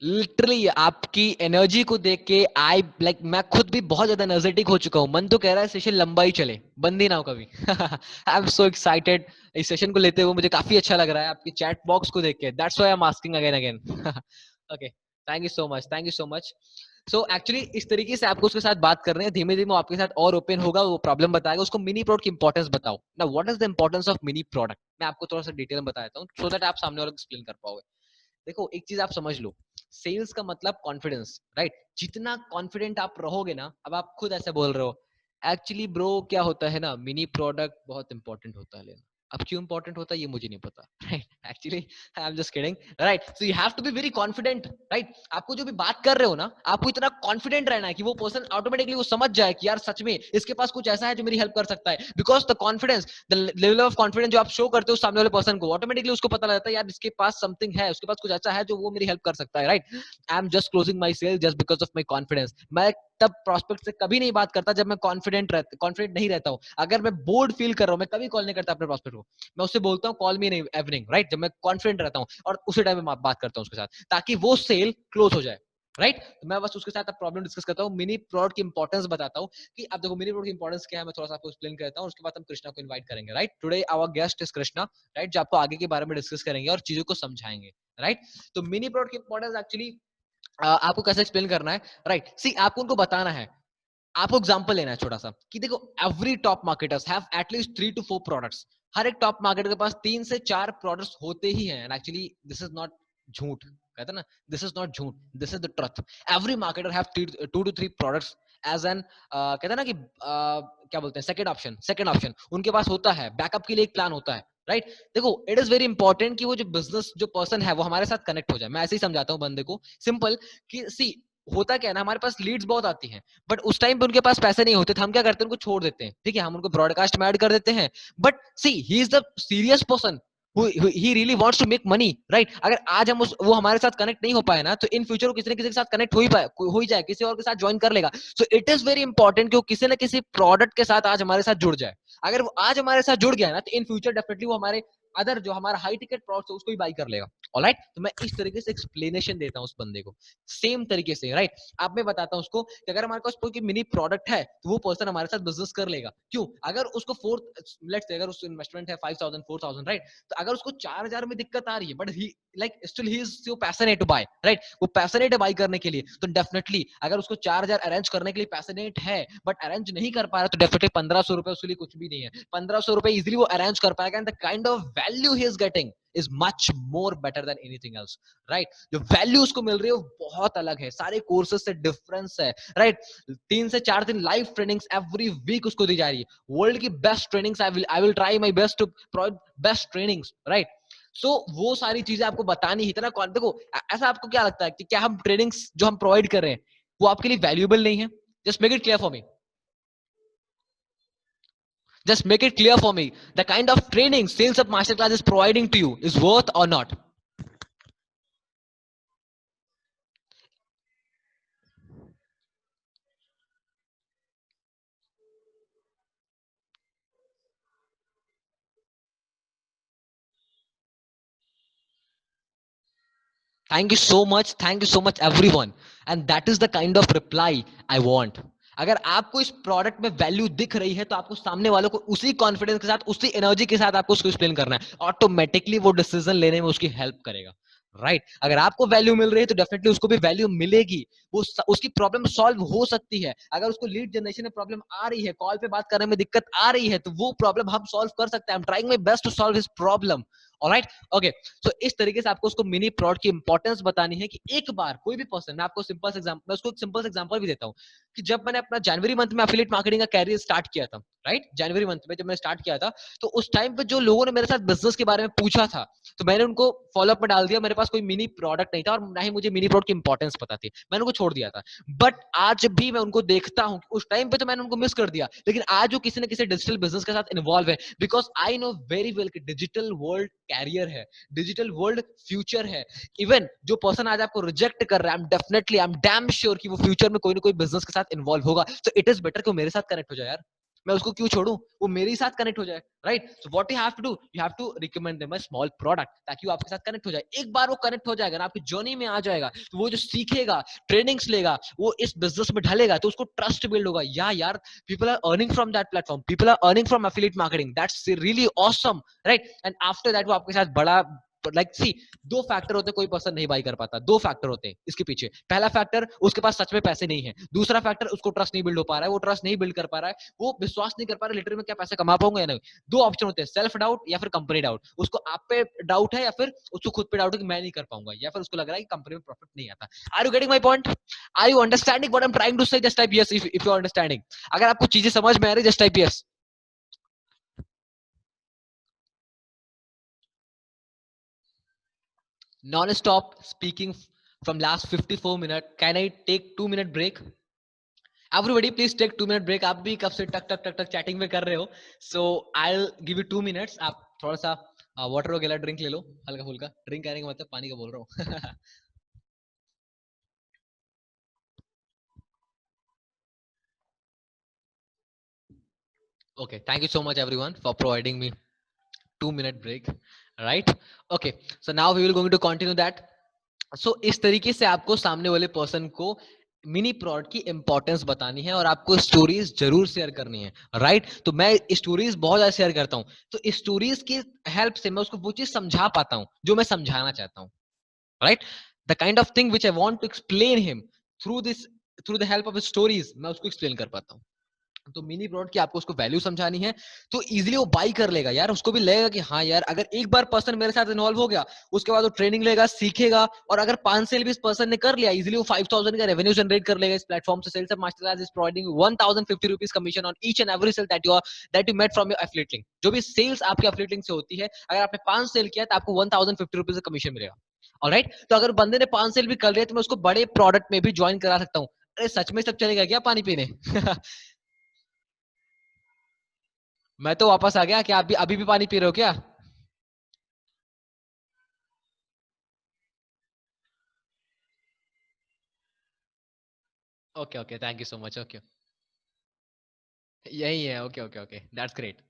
Literally आपकी एनर्जी को देख के आई लाइक मैं खुद भी बहुत ज्यादा एनर्जेटिक हो चुका हूं, मन तो कह रहा है सेशन लंबा ही चले, बंद ही ना हो कभी। आई एम सो एक्साइटेड, इस सेशन को लेते हुए मुझे काफी अच्छा लग रहा है आपकी चैट बॉक्स को देख के, that's why I am asking again again. Okay, thank you so much, thank you so much. So actually इस तरीके से आपको उसके साथ बात कर रहे हैं, धीमे धीमे वो आपके साथ और ओपन होगा, वो प्रॉब्लम बताएगा, उसको मिनी प्रोडक्ट की इंपॉर्टेंस बताओ ना, what is the importance of mini product, मैं आपको थोड़ा सा डिटेल में बता देता हूँ सो दैट आप सामने वाले को एक्सप्लेन कर पाओगे। देखो एक चीज आप समझ लो, सेल्स का मतलब कॉन्फिडेंस, राइट? जितना कॉन्फिडेंट आप रहोगे ना, अब आप खुद ऐसे बोल रहे हो, एक्चुअली ब्रो क्या होता है ना, मिनी प्रोडक्ट बहुत इंपॉर्टेंट होता है लेना। अब क्यों इंपॉर्टेंट होता है ये मुझे नहीं पता, right? Actually I am just kidding, right? So you have to be very confident, right? आपको जो भी बात कर रहे हो ना, आपको इतना कॉन्फिडेंट रहना है कि वो पर्सन ऑटोमेटिकली वो समझ जाए कि यार सच में इसके पास कुछ ऐसा है जो मेरी हेल्प कर सकता है, because the confidence, the level of confidence जो आप शो करते हो सामने वाले पर्सन को, ऑटोमेटिकली उसको पता लगता है यार इसके पास समथिंग है, उसके पास कुछ ऐसा है जो वो मेरी हेल्प कर सकता है, right? I am just closing my sale just because of my confidence. मैं तब प्रोस्पेक्ट से कभी नहीं बात करता जब मैं कॉन्फिडेंट नहीं रहता हूँ। अगर मैं बोर्ड फील कर रहा हूँ, मैं कभी कॉल नहीं करता अपने प्रोस्पेक्ट को, मैं उससे बोलता हूँ call me in evening, right? जब मैं कॉन्फिडेंट रहता हूँ और उसी टाइम में बात करता हूँ उसके साथ, ताकि वो सेल क्लोज हो जाए, राइट? तो मैं बस उसके साथ अब प्रॉब्लम डिस्कस करता हूँ, मिनी प्रोडक्ट की इंपॉर्टेंस बताता हूँ कि अब देखो मिनी प्रोडक्ट की इंपॉर्टेंस क्या है, मैं थोड़ा सा आपको एक्सप्लेन करता हूँ, उसके बाद हम कृष्णा को इनवाइट करेंगे, right? Today our guest is Krishna, right? जो आपको आगे के बारे में डिस्कस करेंगे और चीजों को समझाएंगे, राइट? तो मिनी प्रोडक्ट की इंपॉर्टेंस एक्चुअली आपको कैसे एक्सप्लेन करना है, राइट? सी आपको उनको बताना है, आपको एग्जांपल लेना है छोटा सा कि देखो every top marketers have at least 3 to 4 products. हर एक टॉप मार्केटर के पास 3 से 4 प्रोडक्ट्स होते ही हैं। And actually this is not झूठ, कहते हैं ना, दिस इज नॉट झूठ, this is the truth. Every marketer have 2 to 3 products as an, कहते हैं ना कि क्या बोलते हैं, सेकंड ऑप्शन उनके पास होता है, बैकअप के लिए एक प्लान होता है, राइट? देखो इट इज वेरी इंपॉर्टेंट कि वो जो बिजनेस जो पर्सन है वो हमारे साथ कनेक्ट हो जाए। मैं ऐसे ही समझाता हूँ बंदे को, सिंपल, कि सी होता क्या है ना, हमारे पास लीड्स बहुत आती हैं, बट उस टाइम पे उनके पास पैसे नहीं होते, तो हम क्या करते हैं, उनको छोड़ देते हैं, ठीक है, हम उनको ब्रॉडकास्ट में ऐड कर देते हैं। But see he is the serious person, he really wants to make money, right? अगर आज हम वो हमारे साथ कनेक्ट नहीं हो पाए ना, तो इन फ्यूचर वो किसी न किसी के साथ कनेक्ट हो ही जाए, किसी और के साथ ज्वाइन कर लेगा। So it is very important कि वो किसी न किसी प्रोडक्ट के साथ आज हमारे साथ जुड़ जाए। अगर वो आज हमारे साथ जुड़ गया ना, तो इन फ्यूचर डेफिनेटली वो हमारे अदर जो हमारा हाई टिकट प्रोडक्ट है उसको भी बाई कर लेगा। ऑलराइट, तो मैं इस तरीके से एक्सप्लेनेशन देता हूँ उस बंदे को, सेम तरीके से, राइट? आप मैं बताता हूँ उसको कि अगर हमारे पास कोई मिनी प्रोडक्ट है तो वो पर्सन हमारे साथ बिजनेस कर लेगा। क्यों? अगर उसको फोर्थ, लेट्स से अगर उसको इन्वेस्टमेंट है 5,000 4,000, राइट? तो अगर उसको 4,000 में दिक्कत आ रही है, but he like still he is so passionate to buy, right? वो पैशनेट है बाई करने के लिए, तो डेफिनेटली अगर उसको 4,000 अरेंज करने के लिए पैशनेट है बट अरेंज नहीं कर पा रहा, तो डेफिनेटली 1,500 रुपए उसके लिए कुछ भी नहीं है। 1,500 रुपए इजिली वो अरेंज कर पाएगा, and the kind of value he is getting is much more better than anything else, right? जो वैल्यू उसको मिल रही है वो बहुत अलग है, सारे कोर्सेज से डिफरेंस है, राइट? 3 से 4 दिन लाइव ट्रेनिंग्स एवरी वीक उसको दी जा रही है, वर्ल्ड की best trainings. I will try my best to provide best trainings, right? So वो सारी चीजें आपको बतानी ही, इतना देखो, ऐसा आपको क्या लगता है कि क्या हम ट्रेनिंग्स जो हम प्रोवाइड कर रहे हैं वो आपके लिए वैल्यूएबल नहीं है? Just make it clear for me, just make it clear for me, the kind of training Sales Up Masterclass is providing to you is worth or not? Thank you so much everyone, and that is the kind of reply I want. अगर आपको इस प्रोडक्ट में वैल्यू दिख रही है तो आपको सामने वालों को उसी कॉन्फिडेंस के साथ, उसी एनर्जी के साथ आपको उसको एक्सप्लेन करना है, ऑटोमेटिकली वो डिसीजन लेने में उसकी हेल्प करेगा, राइट? अगर आपको वैल्यू मिल रही है तो डेफिनेटली उसको भी वैल्यू मिलेगी, वो उसकी प्रॉब्लम सॉल्व हो सकती है। अगर उसको लीड जनरेशन में प्रॉब्लम आ रही है, कॉल पे बात करने में दिक्कत आ रही है, तो वो प्रॉब्लम हम सॉल्व कर सकते हैं। I am trying my best to solve his problem, alright? Okay, so इस तरीके से आपको उसको मिनी प्रोडक्ट की इंपॉर्टेंस बतानी है कि एक बार कोई भी पर्सन, मैं आपको सिंपल एग्जांपल, मैं उसको एक सिंपल एग्जांपल भी देता हूं कि जब मैंने अपना जनवरी मंथ में एफिलिएट मार्केटिंग का कैरियर स्टार्ट किया था, राइट? जनवरी मंथ में जब मैंने स्टार्ट किया था, तो उस टाइम पे जो लोगों ने मेरे साथ बिजनेस के बारे में पूछा था, तो मैंने उनको फॉलोअप में डाल दिया। मेरे पास कोई मिनी प्रोडक्ट नहीं था और ना ही मुझे मिनी प्रोडक्ट की इंपॉर्टेंस पता थी, मैंने उनको छोड़ दिया था। बट आज भी मैं उनको देखता हूं, उस टाइम पे तो मैंने उनको मिस कर दिया, लेकिन आज वो किसी न किसी डिजिटल बिजनेस के साथ इन्वॉल्व है, because I know very well कि डिजिटल वर्ल्ड कैरियर है, डिजिटल वर्ल्ड फ्यूचर है। इवन जो पर्सन आज आपको रिजेक्ट कर रहा है, आई एम डैम श्योर कि वो फ्यूचर में कोई ना कोई बिजनेस के साथ इन्वॉल्व होगा। तो इट इज बेटर कि वो मेरे साथ कनेक्ट हो जाए यार, मैं उसको क्यों छोड़ूं, वो मेरे साथ कनेक्ट हो जाए, right? So what you have to do, you have to recommend them a small product, ताकि वो आपके साथ कनेक्ट हो जाए। एक बार वो कनेक्ट हो जाएगा ना, आपकी जर्नी में आ जाएगा, तो वो जो सीखेगा, ट्रेनिंग्स लेगा, वो इस बिजनेस में ढलेगा, तो उसको ट्रस्ट बिल्ड होगा, या यार people are earning from that platform, people are earning from affiliate marketing, that's really awesome, right? And after that वो आपके साथ बड़ा, लाइक सी, दो फैक्टर होते हैं कोई पर्सन नहीं बाई कर पाता, दो फैक्टर होते हैं इसके पीछे। पहला फैक्टर, उसके पास सच में पैसे नहीं है। दूसरा फैक्टर, उसको ट्रस्ट नहीं बिल्ड हो पा रहा है, वो ट्रस्ट नहीं बिल्ड कर पा रहा है, वो विश्वास नहीं कर पा रहा लिटरली में क्या पैसे कमा पाऊंगा या नहीं। दो ऑप्शन होते हैं, सेल्फ डाउट या फिर कंपनी डाउट। उसको आप पे डाउट है या फिर उसको खुद पे डाउट है कि मैं नहीं कर पाऊंगा, या फिर उसको लग रहा है कि कंपनी में प्रॉफिट नहीं आता। Are you getting my point? Are you understanding what I am trying to say? Just type yes if you are understanding. अगर आपको चीजें समझ में आ रही, just type yes. Non-stop speaking from last 54 minutes. Can I take 2 minute break? Everybody, please take 2 minute break. आप भी कब से टक टक टक टक चैटिंग में कर रहे हो? So I'll give you 2 minutes. आप थोड़ा सा वाटर वगैरह ड्रिंक ले लो, हल्का फुल्का ड्रिंक कहने का मतलब पानी का बोल रहा हूँ। Okay, thank you so much everyone for providing me 2 minute break. Right? Okay, so now we will going to continue that. So इस तरीके से आपको सामने वाले पर्सन को मिनी प्रोडक्ट की इंपॉर्टेंस बतानी है और आपको स्टोरीज जरूर शेयर करनी है, राइट? तो मैं स्टोरीज बहुत ज्यादा शेयर करता हूँ, तो स्टोरीज की हेल्प से मैं उसको वो चीज समझा पाता हूँ जो मैं समझाना चाहता हूँ। Right? The kind of thing which I want to explain him through the help of stories, मैं उसको एक्सप्लेन कर पाता हूँ। तो मिनी प्रोडक्ट की आपको उसको वैल्यू समझानी है, तो इजीली वो बाई कर लेगा यार। उसको भी लगेगा कि हाँ यार, अगर एक बार पर्सन मेरे साथ इन्वॉल्व हो गया, उसके बाद वो ट्रेनिंग लेगा, सीखेगा, और अगर 5 सेल भी इस पर्सन ने कर लिया, इजीली वो 5000 का रेवेन्यू जनरेट कर लेगा इस प्लेटफॉर्म से। Sales master class is providing 1050 rupees commission on each and every sale that you met from your affiliate link. जो भी सेल्स आपके एफिलिएट लिंक से होती है, अगर आपने 5 सेल किया तो आपको 1050 रुपीज का कमीशन मिलेगा। ऑलराइट, तो अगर बंदे ने 5 सेल भी कर लिया, तो मैं उसको बड़े प्रोडक्ट में भी ज्वाइन करा सकता हूँ। अरे सच में सब चलेगा क्या पानी पीने? मैं तो वापस आ गया। क्या आप भी अभी भी पानी पी रहे हो क्या? Okay okay, thank you so much. Okay, यही है। Okay okay okay, that's great.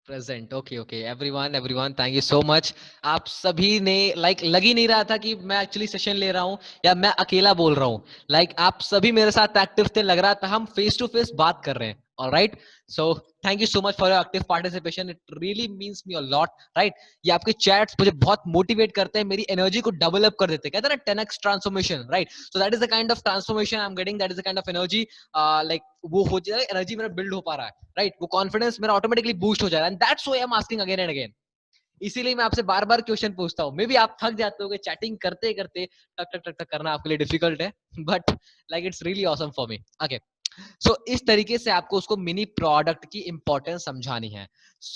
Present. Okay okay, everyone everyone, thank you so much. आप सभी ने लग ही नहीं रहा था कि मैं एक्चुअली सेशन ले रहा हूं या मैं अकेला बोल रहा हूं। आप सभी मेरे साथ एक्टिव थे, लग रहा था हम फेस टू फेस बात कर रहे हैं। Alright, so thank you so much for your active participation, it really means me a lot. Right, ये आपके चैट्स मुझे बहुत मोटिवेट करते हैं, मेरी एनर्जी को डेवलप कर देते हैं। कहते हैं ना 10x transformation, right? So that is the kind of transformation I am getting, that is the kind of energy. Like वो हो जाए, एनर्जी मेरा बिल्ड हो पा रहा है, राइट? वो कॉन्फिडेंस मेरा ऑटोमेटिकली बूस्ट हो जा रहा है, and that's why I am asking again and again. इसीलिए मैं आपसे बार बार क्वेश्चन पूछता हूँ। मे बी आप थक जाते हो चैटिंग करते करते, टक टक टक टक करना आपके लिए डिफिकल्ट है, but it's really awesome for me. Okay, so इस तरीके से आपको उसको मिनी प्रोडक्ट की इंपॉर्टेंस समझानी है।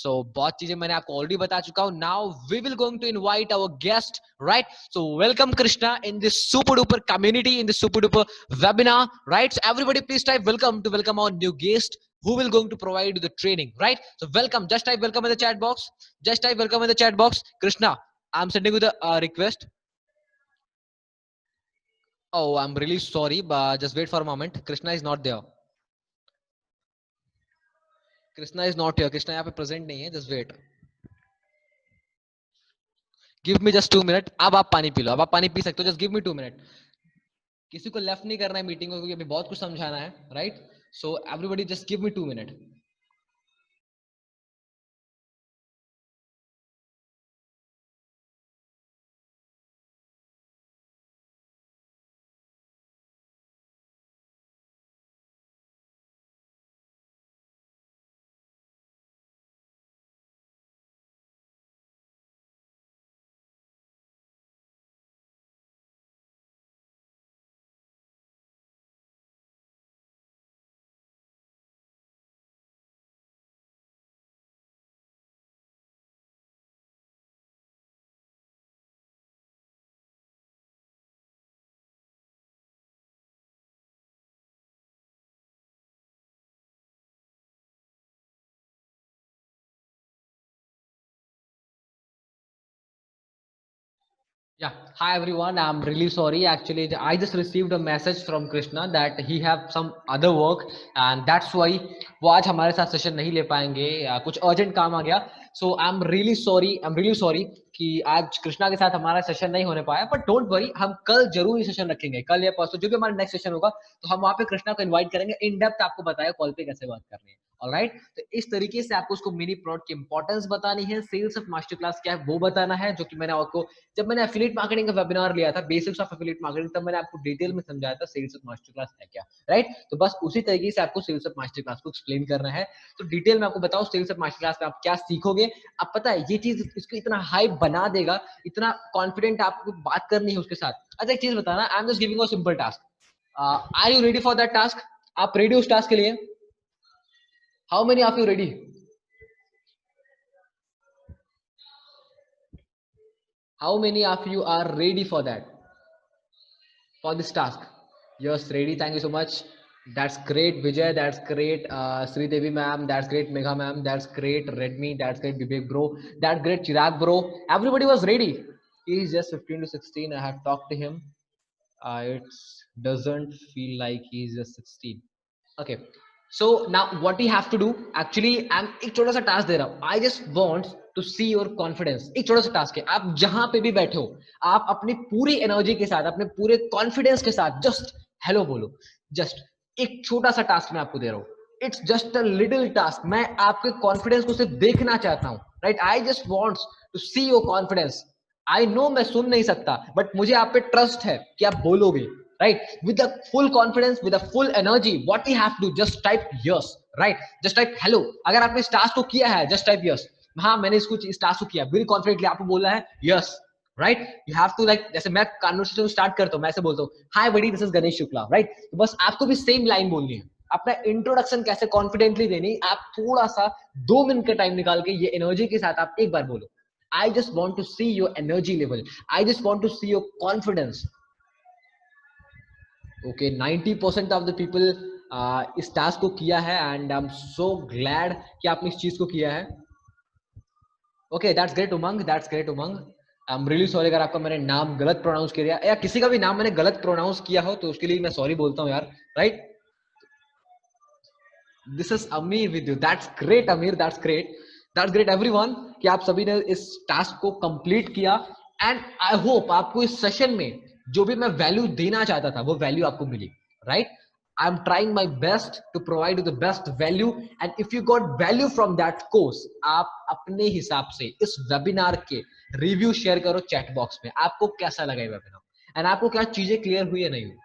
बहुत चीजें मैंने आपको ऑलरेडी बता चुका हूं। Now we will going to invite our guest, right? So welcome Krishna in this super duper community, in this super duper webinar, right? So everybody please type welcome to welcome our new guest who will going to provide the training, right? So welcome, just type welcome in the chat box. Just type welcome in the chat box. Krishna, I'm sending you the request. Oh, I'm really sorry, but just wait for a moment. Krishna is not there. Krishna is not here. Krishna यहाँ पे present नहीं है. Just wait. Give me just 2 minutes. अब आप पानी पी लो. अब आप पानी पी सकते हो. Just give me 2 minutes. किसी को लेफ्ट नहीं करना है मीटिंग को, क्योंकि अभी बहुत कुछ समझाना है, right? So everybody just give me 2 minutes. Yeah. Hi everyone. I'm really sorry. Actually, I just received a message from Krishna that he have some other work, and that's why वो आज हमारे साथ सेशन नहीं ले पाएंगे, या कुछ अर्जेंट काम आ गया। So I'm really sorry. I'm really sorry कि आज कृष्णा के साथ हमारा सेशन नहीं होने पाया। बट डोंट वरी, हम कल जरूर ये सेशन रखेंगे। कल या परसों जो भी हमारा नेक्स्ट सेशन होगा, तो हम वहाँ पे कृष्णा को इनवाइट करेंगे, इन डेप्थ आपको बताया कॉल पे कैसे बात करनी है। ऑलराइट, तो इस तरीके से आपको उसको मिनी प्रोडक्ट की इंपॉर्टेंस बतानी है, सेल्स ऑफ मास्टर क्लास क्या है वो बताना है, जो कि मैंने आपको जब मैंने एफिलिएट मार्केटिंग का वेबिनार लिया था, बेसिक्स ऑफ एफिलिएट मार्केटिंग, तब मैंने आपको डिटेल में समझाया था सेल्स ऑफ मास्टर क्लास है क्या, राइट? तो बस उसी तरीके से आपको सेल्स ऑफ मास्टर क्लास को एक्सप्लेन करना है। तो डिटेल में आपको बताओ सेल्स ऑफ मास्टर क्लास में आप क्या सीखोगे। अब पता है ये चीज इसको इतना हाइप बना देगा, इतना कॉन्फिडेंट आपको बात करनी है उसके साथ। अच्छा एक चीज बताना, I am just giving a simple task. Are you ready for that task? आप रेडी उस टास्क के लिए? How many of you ready? How many of you are ready for that, for this task? Yes, ready. Thank you so much. That's great, Vijay. That's great, Sri Devi ma'am. That's great, Megha ma'am. That's great, Redmi. That's great, Vivek bro. That's great, Chirag bro. Everybody was ready. He's just 15 to 16. I have talked to him. It doesn't feel like he's just 16. Okay. So now what we have to do, actually I'm एक छोटा सा टास्क दे रहा हूँ। I just want to see your confidence. एक छोटा सा टास्क है, आप जहां पे भी बैठे हो, आप अपनी पूरी एनर्जी के साथ, अपने पूरे कॉन्फिडेंस के साथ जस्ट हेलो बोलो। जस्ट एक छोटा सा टास्क मैं आपको दे रहा हूँ। It's just a little task. मैं आपके कॉन्फिडेंस को सिर्फ देखना चाहता हूँ, right? I just wants to see your confidence. I know मैं सुन नहीं सकता, बट मुझे आप पे ट्रस्ट है कि आप बोलोगे, right, with a full confidence, with a full energy. What you have to just type yes, right, just type hello. अगर आपने इस टास्क को किया है, जस्ट टाइप यस. हाँ, मैंने इस टास्क को किया, वेरी कॉन्फिडेंटली आपको बोला है yes, right. You have to like, जैसे मैं कन्वर्सेशन स्टार्ट करता हूँ, मैं ऐसे बोलता हूँ, hi buddy, this is Ganesh Shukla, right. तो बस आपको भी सेम लाइन बोलनी है. अपना इंट्रोडक्शन कैसे कॉन्फिडेंटली देनी, आप थोड़ा सा 2 मिनट का टाइम निकाल के ये एनर्जी के साथ आप एक बार बोलो. I just want to see your energy level. I just want to see your confidence. Okay, 90% of the people इस टास्क को किया है, and I'm so glad कि आपने इस चीज को किया है. Okay, that's great Umang, that's great Umang. I'm really sorry अगर आपका मैंने नाम गलत प्रोनाउंस किया या किसी का भी नाम मैंने गलत प्रोनाउंस किया हो तो उसके लिए मैं सॉरी बोलता हूँ यार, right? This is Amir with you. That's great Amir, that's great. That's great everyone कि आप सभी ने इस टास्क को कंप्लीट किया. एंड आई होप आपको इस सेशन में जो भी मैं वैल्यू देना चाहता था वो वैल्यू आपको मिली, right. I am trying my best to provide the best value. And if you got value from that course, आप अपने हिसाब से इस वेबिनार के रिव्यू शेयर करो चैट बॉक्स में. आपको कैसा लगा ये वेबिनार एंड आपको क्या चीजें क्लियर हुई है नहीं हुई.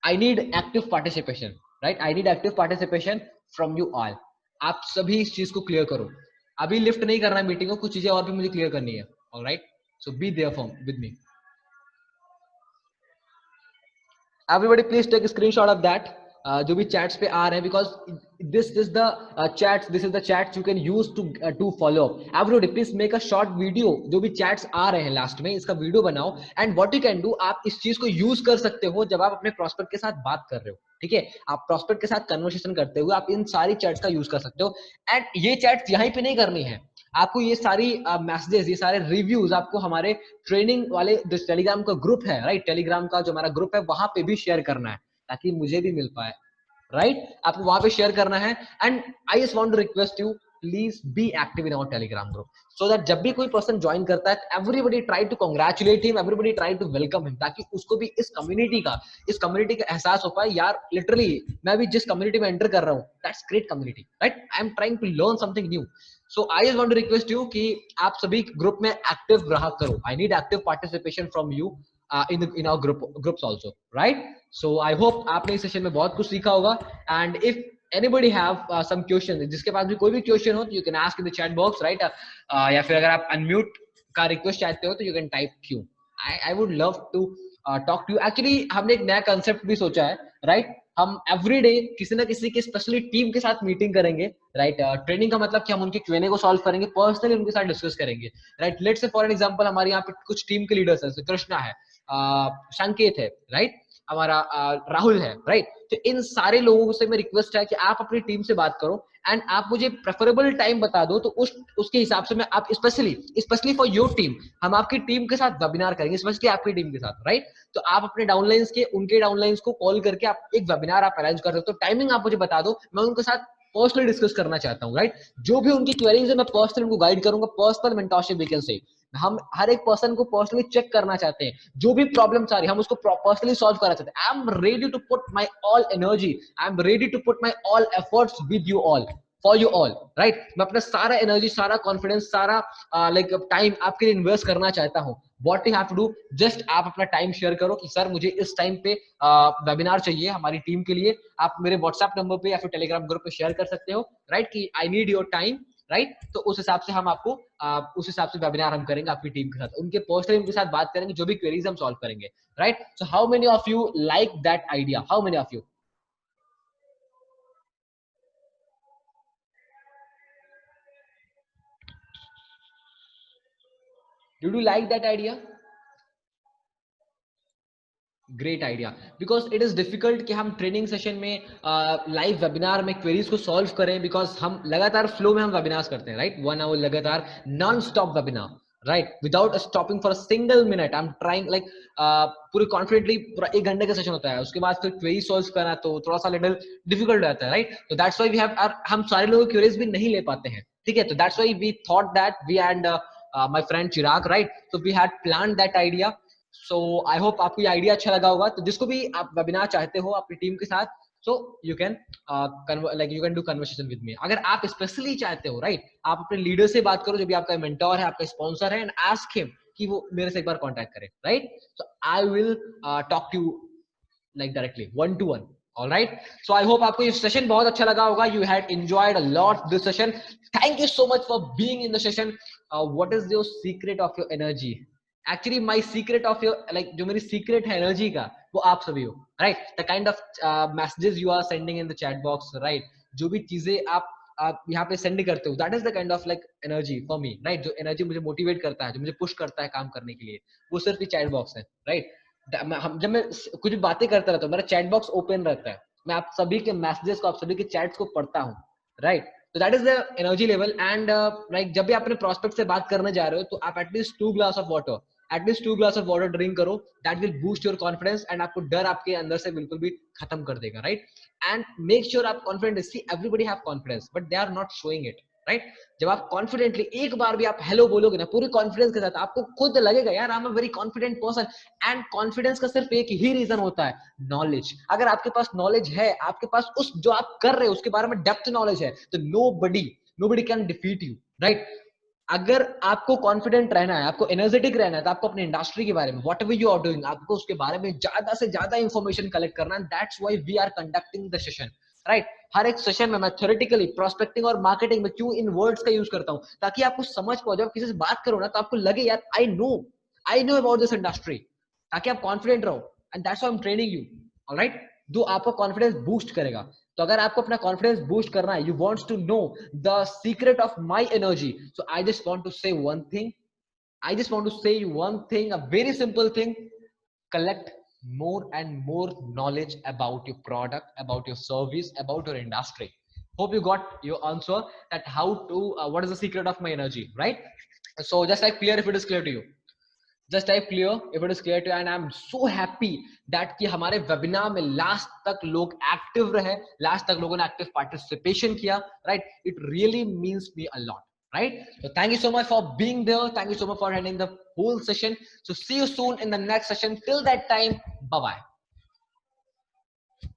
I need active participation, right? I need active participation from you all. आप सभी इस चीज को क्लियर करो. अभी लिफ्ट नहीं करना है मीटिंग को, कुछ चीजें और भी मुझे क्लियर करनी है. All right? So be there for with me. Everybody please take a screenshot of that. जो भी चैट्स पे आ रहे हैं, because this is the chats, this is the chats you can use to follow up. Everybody please make a short video. जो भी चैट्स आ रहे हैं लास्ट में, इसका वीडियो बनाओ. And what you can do, आप इस चीज को यूज कर सकते हो जब आप अपने प्रॉस्पेक्ट के साथ बात कर रहे हो. ठीक है, आप प्रॉस्पेक्ट के साथ कन्वर्सेशन करते हुए आप इन सारी चैट्स का यूज कर सकते हो. एंड ये चैट्स यहीं पे नहीं करनी है आपको. ये सारी मैसेजेस, ये सारे रिव्यूज आपको हमारे ट्रेनिंग वाले जो टेलीग्राम का ग्रुप है, राइट, टेलीग्राम का जो हमारा ग्रुप है वहां पे भी शेयर करना है ताकि मुझे भी मिल पाए, राइट. आपको वहां पे शेयर करना है. And I just want to request you, please be active in our Telegram group, so that जब भी कोई पर्सन ज्वाइन करता है, everybody try to congratulate him, everybody try to welcome him, ताकि उसको भी इस कम्युनिटी का एहसास हो पाए. यार लिटरली मैं भी जिस कम्युनिटी में एंटर कर रहा हूँ, that's great community, right. I am trying to learn something new. So I just want to request you कि आप सभी ग्रुप में एक्टिव रहा करो. I need active participation from you in our groups also, right. So I hope आपने इस सेशन में बहुत कुछ सीखा होगा. And if anybody have some question, जिसके पास भी कोई भी क्वेश्चन हो तो you can ask in the chat box, right. या फिर अगर आप unmute का रिक्वेस्ट चाहते हो तो you can type Q. I would love to talk to you. Actually हमने एक नया कंसेप्ट भी सोचा है, right. हम एवरीडे किसी ना किसी के स्पेशली टीम के साथ मीटिंग करेंगे, राइट. ट्रेनिंग का मतलब कि हम उनके क्वेश्चन को सॉल्व करेंगे, पर्सनली उनके साथ डिस्कस करेंगे, right. Let's say for an example हमारे यहाँ पे कुछ टीम के लीडर्स हैं, कृष्णा है, संकेत है, राइट, हमारा राहुल है, राइट. तो इन सारे लोगों से मैं रिक्वेस्ट है कि आप अपनी टीम से बात करो एंड आप मुझे प्रेफरेबल टाइम बता दो, तो उसके हिसाब से मैं आप स्पेशली फॉर योर टीम हम आपकी टीम के साथ वेबिनार करेंगे, स्पेशली आपकी टीम के साथ, राइट. तो आप अपने डाउनलाइंस के उनके डाउनलाइंस को कॉल करके आप एक वेबिनार आप अरेंज कर सकते हो. टाइमिंग आप मुझे बता दो, मैं उनके साथ पर्सनली डिस्कस करना चाहता हूँ, राइट. जो भी उनकी क्वेरीज है मैं पर्सनली उनको गाइड करूंगा. Personal mentorship we can say, हम हर एक पर्सन को पर्सनली चेक करना चाहते हैं. जो भी प्रॉब्लम आ रही है हम उसको पर्सनली सॉल्व करना चाहते हैं. I am ready to put my all energy, I am ready to put my all efforts with you all, for you all, right. मैं अपना सारा एनर्जी, सारा कॉन्फिडेंस, सारा लाइक टाइम आपके लिए इन्वेस्ट करना चाहता हूँ. What you have to do, just आप अपना टाइम शेयर करो कि सर मुझे इस टाइम पे वेबिनार चाहिए हमारी टीम के लिए. आप मेरे व्हाट्सएप नंबर पे या फिर टेलीग्राम ग्रुप पे शेयर कर सकते हो, राइट, कि I need your time, right. तो उस हिसाब से हम आपको उस हिसाब से वेबिनार हम करेंगे आपकी टीम के साथ, उनके पर्सनली उनके साथ बात करेंगे, जो भी क्वेरीज हम सॉल्व करेंगे, right. So how many of you like that idea, how many of you. Did you like that idea? Great idea. Because it is difficult कि हम ट्रेनिंग सेशन में लाइव वेबिनार में क्वेरीज को सॉल्व करें, बिकॉज हम लगातार फ्लो में हम वेबिनार्स करते हैं, राइट. 1 आवर लगातार non stop webinar, right, without stopping for a single minute. I am trying like पूरे कॉन्फिडेंटली पूरा 1 घंटे का सेशन होता है, उसके बाद फिर क्वेरी सॉल्व करना तो थोड़ा सा लिटिल डिफिकल्ट रहता है, राइट. तो दैट्स व्हाई वी हैव, हम सारे लोगों की क्वेरीज भी नहीं ले पाते हैं, ठीक है. तो that's why we thought that we and my friend Chirag, right. So we had planned that idea. So I hope आपको ये आइडिया अच्छा लगा होगा. तो जिसको भी आप वेबिनार चाहते हो अपनी टीम के साथ, so you can like you can do conversation with me. अगर आप स्पेशली चाहते हो, राइट, आप अपने लीडर से बात करो, जो भी आपका मेंटोर है, आपका स्पॉन्सर है, एंड आस्क हिम कि वो मेरे से एक बार कांटेक्ट करे, right? So I will talk to you like directly one to one. All right, so I hope आपको ये सेशन बहुत अच्छा लगा होगा. You had enjoyed a lot this session. Thank you so much for being in the session. What is your secret of your energy? Actually my secret of your, like जो मेरी secret है energy का, वो आप सभी हो, right? The kind of messages you are sending in the chat box, right? जो भी चीजें आप यहाँ पे सेंड करते हो, that is the kind of like energy for me, right? जो energy मुझे मोटिवेट करता है, जो मुझे पुश करता है काम करने के लिए, वो सिर्फ ये चैट बॉक्स है, right? जब मैं कुछ बातें करता रहता हूँ, मेरा चैट बॉक्स ओपन रहता है, मैं आप सभी के मैसेजेस को, आप सभी के चैट्स को पढ़ता हूँ, राइट? तो that is the energy level. And like जब भी आप अपने प्रोस्पेक्ट से बात करने जा रहे हो, तो आप at least 2 glass of water drink करो. That will boost your confidence and आपको डर आपके अंदर से बिल्कुल भी खत्म कर देगा, राइट? एंड मेक श्योर आप confident. See everybody have confidence but they are not showing it, right? जब आप कॉन्फिडेंटली एक बार भी आप हेलो बोलोगे ना पूरी कॉन्फिडेंस के साथ, आपको खुद लगेगा यार I am a very confident person. And confidence का सिर्फ एक ही रीजन होता है, नॉलेज. अगर आपके पास नॉलेज है, आपके पास उस जो आप कर रहे हो उसके बारे में डेप्थ नॉलेज है, तो nobody can defeat you, right? अगर आपको कॉन्फिडेंट रहना है, आपको एनर्जेटिक रहना है, तो आपको अपनी इंडस्ट्री के बारे में whatever you are doing, आपको उसके बारे में ज्यादा से ज्यादा इंफॉर्मेशन कलेक्ट करना है. That's why we are conducting the session, right? हर एक सेशन में मैं थ्योरेटिकली प्रोस्पेक्टिंग और मार्केटिंग में क्यों इन वर्ड्स का यूज करता हूं, ताकि आपको समझ पाओ. जब किसी से बात करो ना, तो आपको लगे यार I know about this industry, ताकि आप कॉन्फिडेंट रहो. And that's why I am training you, alright? जो आपको कॉन्फिडेंस बूस्ट करेगा. तो अगर आपको अपना कॉन्फिडेंस बूस्ट करना है, you wants to know the secret of my energy, so I just want to say one thing. I just want to say you one thing, a very simple thing. Collect more and more knowledge about your product, about your service, about your industry. Hope you got your answer that how to, what is the secret of my energy, right? So just type clear if it is clear to you. Just type clear if it is clear to you. And I'm so happy that कि हमारे वेबिनार में लास्ट तक लोग एक्टिव रहे, लास्ट तक लोगों ने एक्टिव पार्टिसिपेशन किया, right? It really means me a lot, right? So thank you so much for being there. Thank you so much for attending the whole session. So see you soon in the next session. Till that time, bye bye.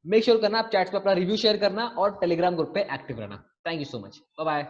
Make sure करना आप चैट्स पे अपना रिव्यू शेयर करना और टेलीग्राम ग्रुप पे एक्टिव रहना. Thank you so much. Bye bye.